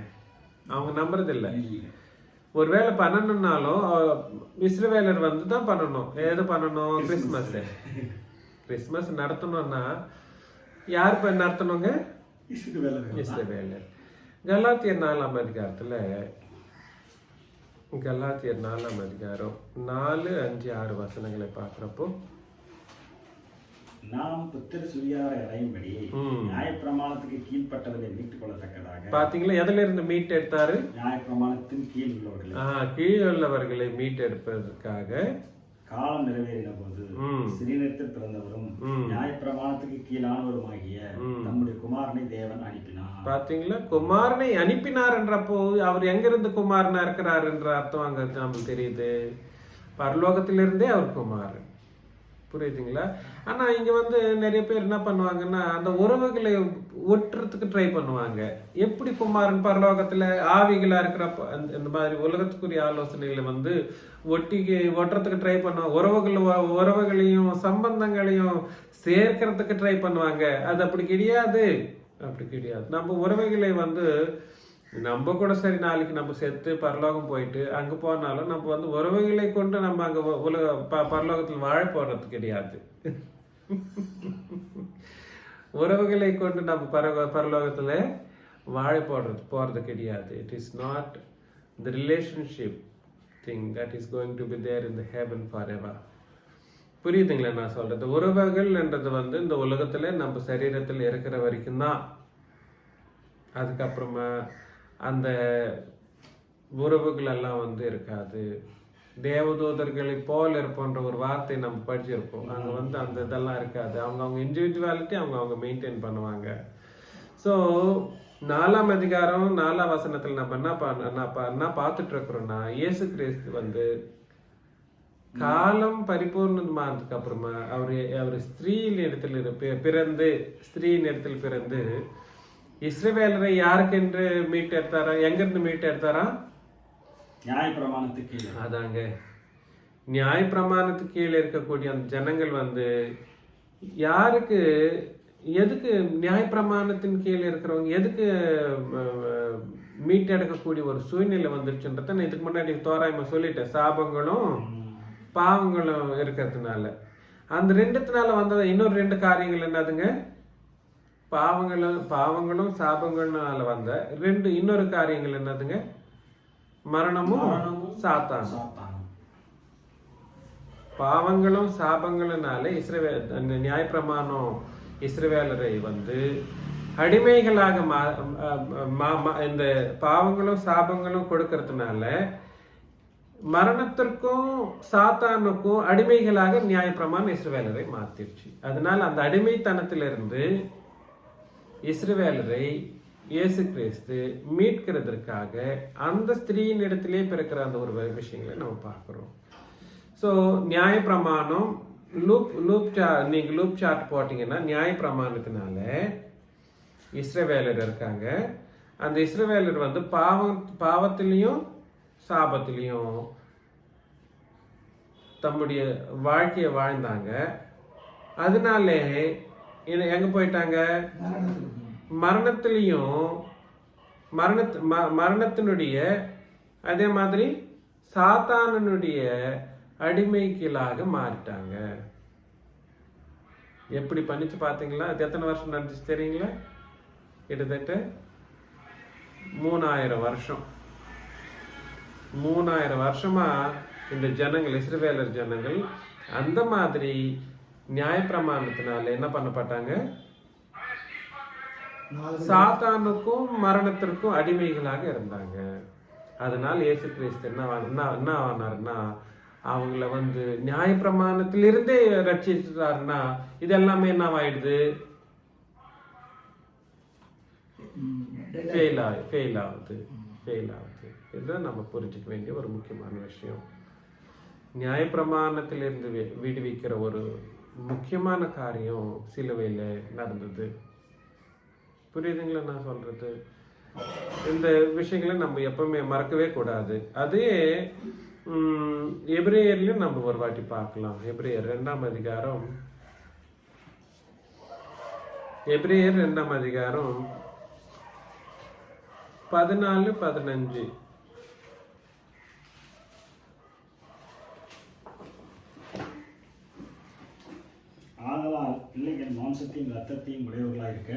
அவங்க நம்புறது இல்லை. ஒருவேளை பண்ணணும்னாலும் இஸ்ரவேலர் வந்து தான் பண்ணணும். எது பண்ணணும்? கிறிஸ்மஸ் நடத்தணும்னா யார் நடத்தணுங்க? இஸ்ரவேலர். கலாத்தியர் 4ஆம் அதிகாரத்துல கலாத்தியர் 4ஆம் அதிகாரம் 4, 5, 6 வசனங்களை பார்க்கிறப்போ, நாம் புத்திர சுவியாரை அடையும்படி நியாயப்பிரமாணத்துக்கு கீழ்பட்டவர்களை மீட்டுக் கொள்ளத்தக்கதாக. பாத்தீங்களா? எதுல இருந்து மீட்டு எடுத்தாரு? நியாயப்பிரமாணத்தின் கீழ் உள்ளவர்களை மீட்டெடுப்பதற்காக காலம் நிறைவேறின போது சிறுநீரத்தில் பிறந்தவரும் நியாயப்பிரமாணத்துக்கு கீழானவருமாகிய நம்முடைய குமாரனை தேவன் அனுப்பினார். பாத்தீங்களா? குமாரனை அனுப்பினார் என்றப்போ அவர் எங்கிருந்து குமாரனா இருக்கிறார் என்ற அர்த்தம் அங்க நமக்கு தெரியுது. பரலோகத்திலிருந்தே அவர் குமாரன். புரியுதுங்களா? ஆனா இங்க வந்து நிறைய பேர் என்ன பண்ணுவாங்கன்னா அந்த உறவுகளை ஒட்டுறதுக்கு ட்ரை பண்ணுவாங்க. எப்படி குமாரன் பரலோகத்துல ஆவிகளா இருக்கிறப்ப இந்த மாதிரி உலகத்துக்குரிய ஆலோசனைகளை வந்து ஒட்டுறதுக்கு ட்ரை பண்ணுவாங்க. உறவுகளையும் சம்பந்தங்களையும் சேர்க்கறதுக்கு ட்ரை பண்ணுவாங்க. அது அப்படி கிடையாது. நம்ம உறவுகளை வந்து நம்ம கூட சரி நாளைக்கு நம்ம செத்து பரலோகம் போயிட்டு அங்க போனாலும் நம்ம வந்து உறவுகளை கொண்டு நம்ம அங்க பரலோகத்தில் வாழ போறது கிடையாது. உறவுகளை கொண்டு நம்ம பரலோகத்துல வாழ போறது கிடையாது. It is not the relationship thing that is going to be there in the heaven forever. புரியுதுங்களா நான் சொல்றது? உறவுகள் என்றது வந்து இந்த உலகத்துல நம்ம சரீரத்தில் இருக்கிற வரைக்கும் தான். அதுக்கப்புறமா அந்த உறவுகள் எல்லாம் வந்து இருக்காது. தேவதூதர்களை போல் இருப்போன்ற ஒரு வார்த்தை நம்ம படிச்சிருப்போம். அங்க வந்து அந்த இதெல்லாம் இருக்காது. அவங்க இண்டிவிஜுவாலிட்டி அவங்க மெயின்டைன் பண்ணுவாங்க. ஸோ 4ஆம் அதிகாரம் 4ஆம் வசனத்துல நம்ம என்ன பார்த்துட்டு இருக்கிறோம்னா, இயேசு கிறிஸ்து வந்து காலம் பரிபூர்ணமானதுக்கு அப்புறமா அவர் ஸ்திரீயின் இடத்துல பிறந்து இஸ்ரவேலரை யாருக்கென்று மீட் எடுத்தாரா? எங்கிருந்து மீட் எடுத்தாரா? நியாயப்பிரமாணத்துக்கு கீழே. அதாங்க, நியாயப்பிரமாணத்துக்கு கீழே இருக்கக்கூடிய அந்த ஜனங்கள் வந்து யாருக்கு, எதுக்கு நியாயப்பிரமாணத்தின் கீழே இருக்கிறவங்க எதுக்கு மீட் எடுக்கக்கூடிய ஒரு சூழ்நிலை வந்துருச்சுன்றத நான் இதுக்கு முன்னாடி தோராயமா சொல்லிட்டேன். சாபங்களும் பாவங்களும் இருக்கிறதுனால. அந்த ரெண்டுத்தினால வந்தது இன்னொரு 2 காரியங்கள் என்னதுங்க? பாவங்களும் சாபங்கள்னால வந்த இன்னொரு காரியங்கள் என்னதுங்க? மரணமும் சாத்தானும். பாவங்களும் சாபங்களினால நியாயப்பிரமாணம் இஸ்ரவேலரை வந்து அடிமைகளாக இந்த பாவங்களும் சாபங்களும் கொடுக்கறதுனால மரணத்திற்கும் சாத்தானுக்கும் அடிமைகளாக நியாயப்பிரமாணம் இஸ்ரவேலரை மாத்திருச்சு. அதனால அந்த அடிமைத்தனத்திலிருந்து இஸ்ரவேலரை இயேசு கிறிஸ்து மீட்கிறதற்காக அந்த ஸ்திரீயின் இடத்திலே பிறக்கிற அந்த ஒரு விஷயங்களை நம்ம பார்க்கிறோம். ஸோ நியாயப்பிரமாணம் நீங்க லூப் சார்ட் போட்டீங்கன்னா நியாயப்பிரமாணத்தினால இஸ்ரவேலர் இருக்காங்க. அந்த இஸ்ரவேலர் வந்து பாவத்திலையும் சாபத்திலையும் தம்முடைய வாழ்க்கையை வாழ்ந்தாங்க. அதனாலே எங்க போயிட்டாங்க? மரணத்தினுடைய அதே மாதிரி சாத்தானுடைய அடிமைகளாக மாறிட்டாங்க. எப்படி பண்ணிச்சு பாத்தீங்களா? அது எத்தனை வருஷம் நடந்துச்சு தெரியுங்களா? கிட்டத்தட்ட 3000 வருஷம். 3000 வருஷமா இந்த ஜனங்கள், இஸ்ரவேலர் ஜனங்கள் அந்த மாதிரி நியாயப்பிரமாணத்தினால என்ன பண்ணப்பட்டாங்க? சாத்தானுக்கும் மரணத்திற்கும் அடிமைகளாக இருந்தாங்க. அதனால இயேசு கிறிஸ்து என்ன ஆனாருன்னா, அவங்கள வந்து நியாயப்பிரமாணத்திலிருந்தே ரட்சித்தாருன்னா இது எல்லாமே என்ன ஆயிடுது? ஃபெயில் ஆகுது. இதுதான் நம்ம புரிஞ்சுக்க வேண்டிய ஒரு முக்கியமான விஷயம். நியாயப்பிரமாணத்திலிருந்து விடுவிக்கிற ஒரு முக்கியமான காரியம் சிலுவையில நடந்தது. புரியுதுங்களா நான் சொல்றது? இந்த விஷயங்களை நம்ம எப்பவுமே மறக்கவே கூடாது. அதே எபிரேயர்லயும் நம்ம ஒரு வாட்டி பார்க்கலாம். எபிரேயர் 2ஆம் அதிகாரம் 14-15. ஆதலால் பிள்ளைகள் மாம்சத்தையும் ரத்தத்தையும் உடையவர்களாக இருக்க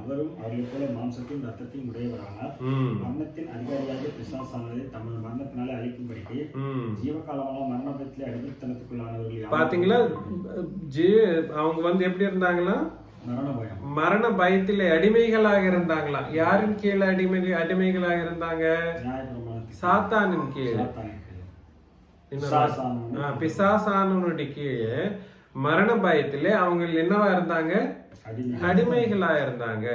அவரும் அவர்களைப் போல மாம்சத்தையும் ரத்தத்தையும் உடையவரானார். மரணத்தின் அதிகாரியாக பிசாசானதை தமது மரணத்தினாலே அழிக்கும்படிக்கு ஜீவகாலமெல்லாம் மரணத்திலே அடிமைத்தனத்துக்குள்ளானவர்கள். பாத்தீங்களா? அவங்க வந்து எப்படி இருந்தாங்களா? மரண பயத்திலே அடிமைகளாக இருந்தாங்களா? யாரின் கீழே அடிமைகளாக இருந்தாங்க? சாத்தானின் கீழே, பிசாசானுடைய கீழே மரண பயத்திலே அவங்க என்னவா இருந்தாங்க? அடிமைகளா இருந்தாங்க.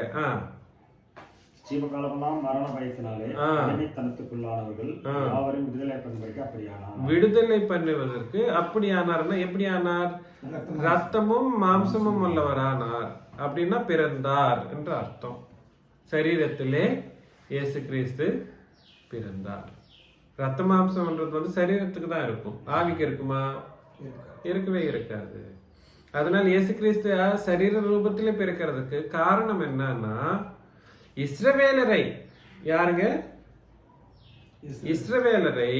ஜீவகாலமெல்லாம் மரண பயத்தினாலே அடிமைத்தனத்துக்குள்ளானவர்கள் யாவரையும் விடுதலை பண்ணுவதற்கு அப்படியானார்னா எப்படி ஆனார்? ரத்தமும் மாம்சமும் உள்ளவரானார். அப்படின்னா பிறந்தார் என்று அர்த்தம். சரீரத்திலே இயேசு கிறிஸ்து பிறந்தார். ரத்த மாம்சம்ன்றது வந்து சரீரத்துக்கு தான் இருக்கும், ஆவிக்கு இருக்குமா? இருக்கவே இருக்காது. அதனால இயேசு கிறிஸ்து சரீர ரூபத்திலே பிறக்கிறதுக்கு காரணம் என்னன்னா, இஸ்ரவேலரை யாருங்க? இஸ்ரவேலரை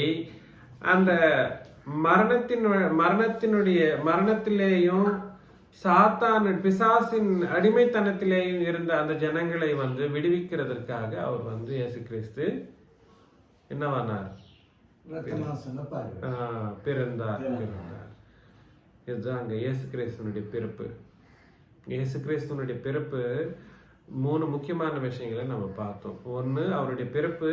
அந்த மரணத்திலேயும் சாத்தான் பிசாசின் அடிமைத்தனத்திலேயும் இருந்த அந்த ஜனங்களை வந்து விடுவிக்கிறதற்காக அவர் வந்து இயேசு கிறிஸ்து என்னவானார்? பிறந்தார். இதுதான் அங்கே இயேசு கிறிஸ்துவனுடைய பிறப்பு. இயேசு கிறிஸ்துவனுடைய பிறப்பு 3 முக்கியமான விஷயங்களை நம்ம பார்த்தோம். ஒன்று, அவருடைய பிறப்பு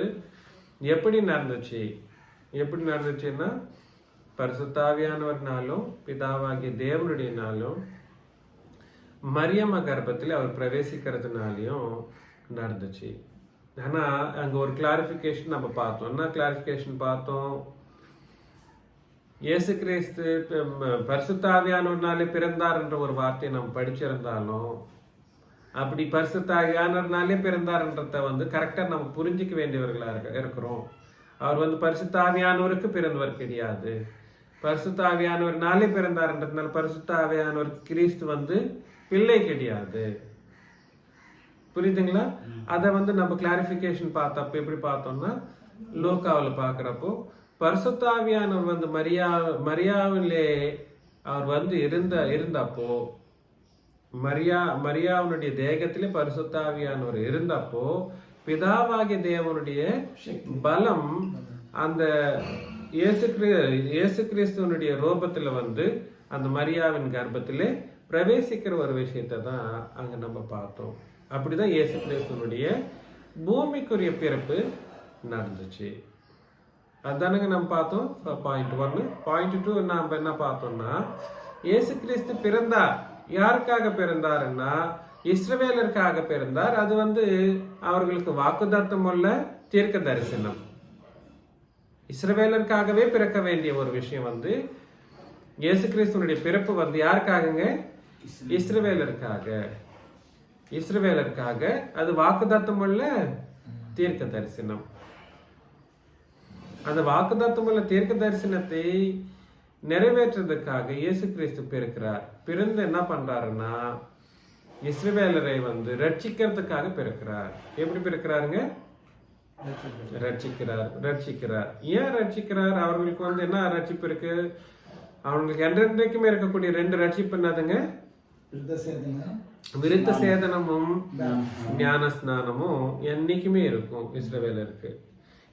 எப்படி நடந்துச்சுன்னா பரிசுத்தாவியானவர்னாலும் பிதாவாகிய தேவனுடையனாலும் மரியம்மா கர்ப்பத்தில் அவர் பிரவேசிக்கிறதுனாலையும் நடந்துச்சு. ஆனால் அங்கே ஒரு கிளாரிஃபிகேஷன் நம்ம பார்த்தோம். என்ன கிளாரிஃபிகேஷன் பார்த்தோம்? இயேசு கிறிஸ்து பரிசுத்தாவியானவர்னாலே பிறந்தார் என்ற ஒரு வார்த்தையை நம்ம படிச்சிருந்தாலும், அப்படி பரிசுத்தாவியானவர்னாலே பிறந்தார்ன்றத கரெக்டாக நம்ம புரிஞ்சிக்க வேண்டியவர்களாக இருக்கிறோம். அவர் பரிசுத்தாவியானவருக்கு பிறந்தவர் கிடையாது. பரிசுத்தாவியானவர்னாலே பிறந்தார்ன்றதுனால பரிசுத்தாவியானவருக்கு கிறிஸ்து பிள்ளை கிடையாது. புரியுதுங்களா? அதை நம்ம கிளாரிஃபிகேஷன் பார்த்தப்ப எப்படி பார்த்தோம்னா, லூக்காவில் பார்க்குறப்போ பரிசுத்தாவியானவர் மரியாவிலே அவர் இருந்தப்போ மரியாவுடைய தேகத்திலே பரிசுத்தாவியானவர் இருந்தப்போ பிதாவாகிய தேவனுடைய பலம் அந்த இயேசு கிறிஸ்துவனுடைய ரூபத்துல அந்த மரியாவின் கர்ப்பத்திலே பிரவேசிக்கிற ஒரு விஷயத்தை தான் அங்க நம்ம பார்த்தோம். அப்படிதான் இயேசு கிறிஸ்துவனுடைய பூமிக்குரிய பிறப்பு நடந்துச்சு. அதுதானங்க நம்ம பார்த்தோம். பாயிண்ட் 1. பாயிண்ட் 2 நம்ம என்ன பார்த்தோம்னா, இயேசு கிறிஸ்து பிறந்தார். யாருக்காக பிறந்தாருன்னா இஸ்ரவேலருக்காக பிறந்தார். அது அவர்களுக்கு வாக்குத்தத்தம் உள்ள தீர்க்க தரிசனம். இஸ்ரவேலருக்காகவே பிறக்க வேண்டிய ஒரு விஷயம் இயேசு கிறிஸ்துவனுடைய பிறப்பு யாருக்காகங்க? இஸ்ரவேலருக்காக. அது வாக்குத்தத்தம் உள்ள தீர்க்க தரிசனம். அந்த வாக்குத்தத்தம் உள்ள தீர்க்க தரிசனத்தை நிறைவேற்றுறதுக்காக இயேசு கிறிஸ்து பிறக்கிறார். பிறந்து என்ன பண்றாருன்னா இஸ்ரவேலரை ரட்சிக்கிறதுக்காக பிறக்கிறார். எப்படி பிறக்கிறாருங்க? ரட்சிக்கிறார். ஏன் ரட்சிக்கிறார்? அவர்களுக்கு என்ன ரட்சிப்பு இருக்கு? அவங்களுக்கு என்றென்றைக்குமே இருக்கக்கூடிய 2 ரட்சிப்பு என்னதுங்க? விருத்த சேதனமும் ஞான ஸ்நானமும் என்னைக்குமே இருக்கும் இஸ்ரவேலருக்கு.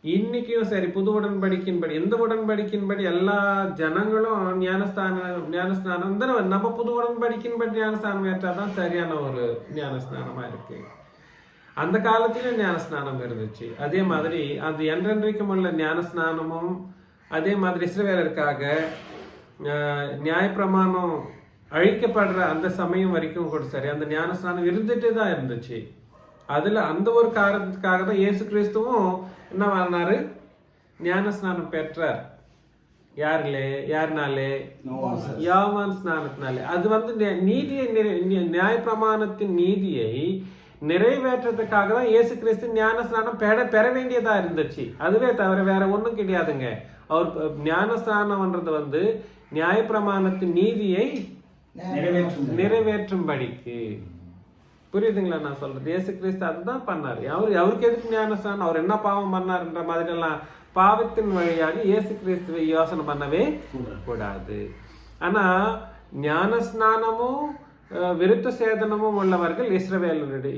இன்னைக்கும் சரி, புது உடன்படிக்கையின்படி, எந்த உடன்படிக்கையின்படி எல்லா ஜனங்களும் ஞானஸ்நானம் தான். நம்ம புது உடன்படிக்கையின்படி ஞானஸ்நானம் ஏற்றாதான் சரியான ஒரு ஞானஸ்நானமா இருக்கு. அந்த காலத்திலும் ஞானஸ்நானம் இருந்துச்சு. அதே மாதிரி அது என்றென்றைக்கும் உள்ள ஞானஸ்நானமும் அதே மாதிரி இஸ்ரவேலருக்காக நியாயப்பிரமாணம் அழிக்கப்படுற அந்த சமயம் வரைக்கும் கூட சரி அந்த ஞானஸ்நானம் இருந்துட்டே தான் இருந்துச்சு. அதுல அந்த ஒரு காரணத்துக்காக தான் இயேசு கிறிஸ்துவும் என்ன பண்ணாரு? ஞானஸ்நானம் பெற்றார். யாருனாலே? யோவான் ஸ்நானத்தினாலே. அது நீதியை நியாயப்பிரமாணத்தின் நீதியை நிறைவேற்றத்துக்காக தான் இயேசு கிறிஸ்து ஞானஸ்நானம் பெற வேண்டியதா இருந்துச்சு. அதுவே தவிர வேற ஒண்ணும் கிடையாதுங்க. அவர் ஞானஸ்நானம்ன்றது நியாயப்பிரமாணத்தின் நீதியை நிறைவேற்றும்படிக்கு. புரியுதுங்களா நான் சொல்றது? இயேசு கிறிஸ்து அதுதான் பண்ணாரு. அவருக்கு எதுக்கு ஞானஸ்நானம்? அவர் என்ன பாவம் பண்ணாருன்ற மாதிரி எல்லாம் பாவத்தின் வழியாக இயேசு கிறிஸ்துவை யோசனை பண்ணவே கூடாது. ஆனா ஞானஸ்நானமும் விருத்த சேதனமும் உள்ளவர்கள்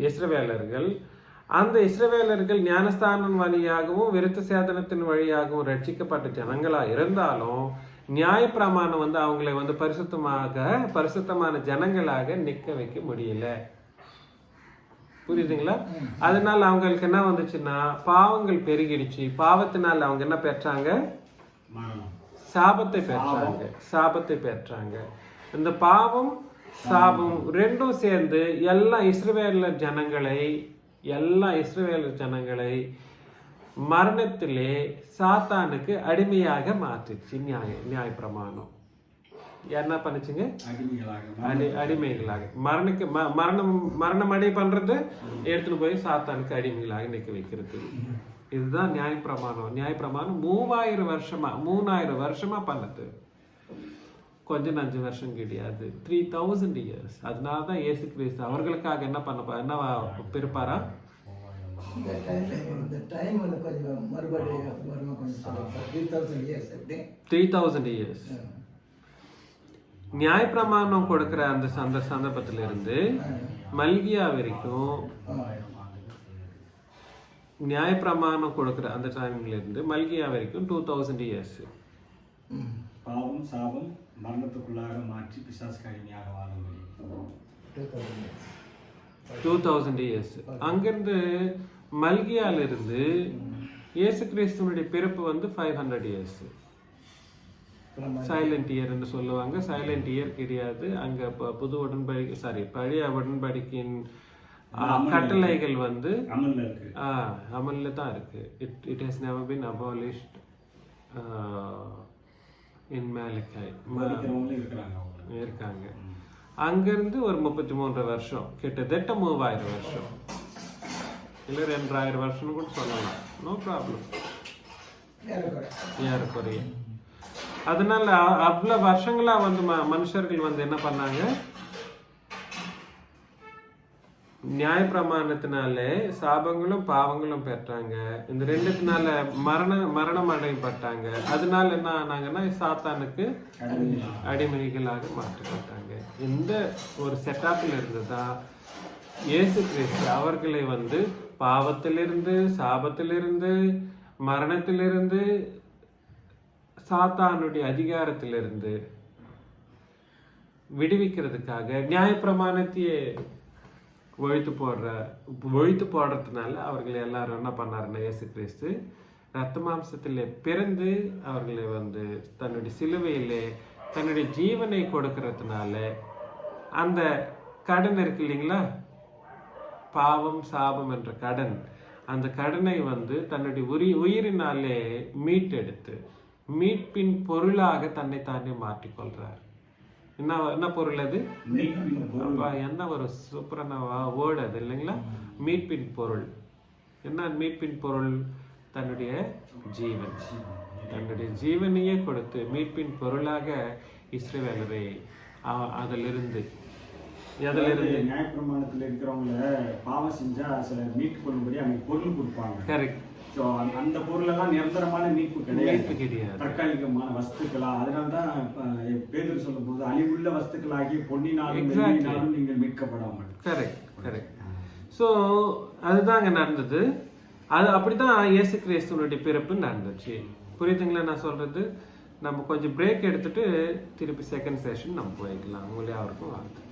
இஸ்ரவேலர்கள். அந்த இஸ்ரவேலர்கள் ஞானஸ்தானம் வழியாகவும் விருத்த சேதனத்தின் வழியாகவும் ரட்சிக்கப்பட்ட ஜனங்களா இருந்தாலும் நியாயப்பிரமாணம் அவங்களை பரிசுத்தமான ஜனங்களாக நிக்க வைக்க முடியல. புரியுதுங்களா? அதனால அவங்களுக்கு என்ன வந்துச்சுன்னா பாவங்கள் பெருகிடுச்சு. பாவத்தினால அவங்க என்ன பெற்றாங்க? சாபத்தை பெற்றாங்க. இந்த பாவம் சாபம் ரெண்டும் சேர்ந்து எல்லா இஸ்ரவேலர் ஜனங்களை மரணத்திலே சாத்தானுக்கு அடிமையாக மாற்றிச்சு. நியாயப்பிரமாணம் என்ன பண்ணுச்சுங்க? அடிமைகளாக மரணம் அடை பண்றது எடுத்துட்டு போய் சாத்தானுக்கு அடிமைகளாக நிற்க வைக்கிறது. இதுதான் நியாயப்பிரமாணம். 3000 வருஷமா பண்ணது. கொஞ்சம் 5 வருஷம் கிடையாது, 3000 years. அதனாலதான் இயேசு கிறிஸ்து அவர்களுக்காக என்ன பிறப்பாரா? 3000 years. நியாயப்பிரமாணம் கொடுக்கிற அந்த சந்தர்ப்பத்திலிருந்து மல்கியா வரைக்கும் நியாயப்பிரமாணம் கொடுக்குற அந்த டைம்ல இருந்து மல்கியா வரைக்கும் 2000 இயர்ஸ். பாவம் சாபம் மரணத்துக்குள்ளாக மாற்றி பிசாசுக்கு அடிமையாக வாழும்படி 2000 இயர்ஸ். அங்கிருந்து மல்கியால இருந்து இயேசு கிறிஸ்துவனுடைய பிறப்பு வந்து 500 இயர்ஸ். சைலண்ட் இயர்ன்னு சொல்லுவாங்க. சைலண்ட் இயர் கிடையாது. அங்க புது உடன்படிக்கை பழைய உடன்படிக்கையின் கட்டளைகள் வந்து அமல்ல தான் இருக்கு. It has never been abolished in மேலக்காய் இருக்காங்க. அங்கிருந்து ஒரு 33 வருஷம், கிட்டத்தட்ட 3000 வருஷம், இல்லை 2000 வருஷம்னு கூட சொல்லலாம். நோ ப்ராப்ளம், ஏறக்குறைய. அதனால அவ்வளவு வருஷங்களா வந்து மனுஷர்கள் வந்து என்ன பண்ணாங்க, நியாயப்பிரமாணத்தினாலே சாபங்களும் பாவங்களும் பெற்றாங்க. இந்த ரெண்டுத்தினால மரணம் அடையப்பட்டாங்க. அதனால என்ன ஆனாங்கன்னா சாத்தானுக்கு அடிமைகளாக மாற்றப்பட்டாங்க. இந்த ஒரு செட்டப்ல இருந்துதா இயேசு கிறிஸ்து அவர்களை வந்து பாவத்திலிருந்து, சாபத்திலிருந்து, மரணத்திலிருந்து, சாத்தானுடைய அதிகாரத்திலிருந்து விடுவிக்கிறதுக்காக நியாயப்பிரமாணத்தையே ஒழித்து போடுறதுனால அவர்களை எல்லாரும் என்ன பண்ணாருன்னா, இயேசு கிறிஸ்து ரத்த மாம்சத்திலே பிறந்து அவர்களை வந்து தன்னுடைய சிலுவையிலே தன்னுடைய ஜீவனை கொடுக்கறதுனால அந்த கடன் இருக்கு இல்லைங்களா, பாவம் சாபம் என்ற கடன், அந்த கடனை வந்து தன்னுடைய உயிரினாலே மீட்டெடுத்து மீட்பின் பொருளாக தன்னை தானே மாற்றிக்கொள்றார். என்ன பொருள் அது? என்ன ஒரு சூப்பரான வேர்டு அது இல்லைங்களா, மீட்பின் பொருள். என்ன மீட்பின் பொருள்? தன்னுடைய ஜீவன், தன்னுடைய ஜீவனையே கொடுத்து மீட்பின் பொருளாக இஸ்ரவேலரை அதிலிருந்து நியாயப்பிரமாணத்தில் இருக்கிறவங்க பாவம் செஞ்சா சில மீட்பு கொள்ளும்படி அவங்க பொருள் கொடுப்பாங்க. கரெக்ட். அந்த பொருளெல்லாம் நிரந்தரமான மீட்பு கிடையாது, தற்காலிகமான வஸ்துக்களா. அதனால்தான் பேதுரு சொல்லும் போது அழிவுள்ள வஸ்துக்களாகி பொன்னினாலும் வெள்ளியினாலும் நீங்கள் மீட்கப்படாமல். Correct correct. ஸோ அதுதாங்க நடந்தது. அது அப்படிதான் இயேசு கிறிஸ்துவனுடைய பிறப்பு நடந்துச்சு. புரியுதுங்களா நான் சொல்றது? நம்ம கொஞ்சம் பிரேக் எடுத்துட்டு திருப்பி செகண்ட் செஷன் நம்ம போய்க்கலாம். உங்களே அவருக்கும் வாழ்த்துக்கள்.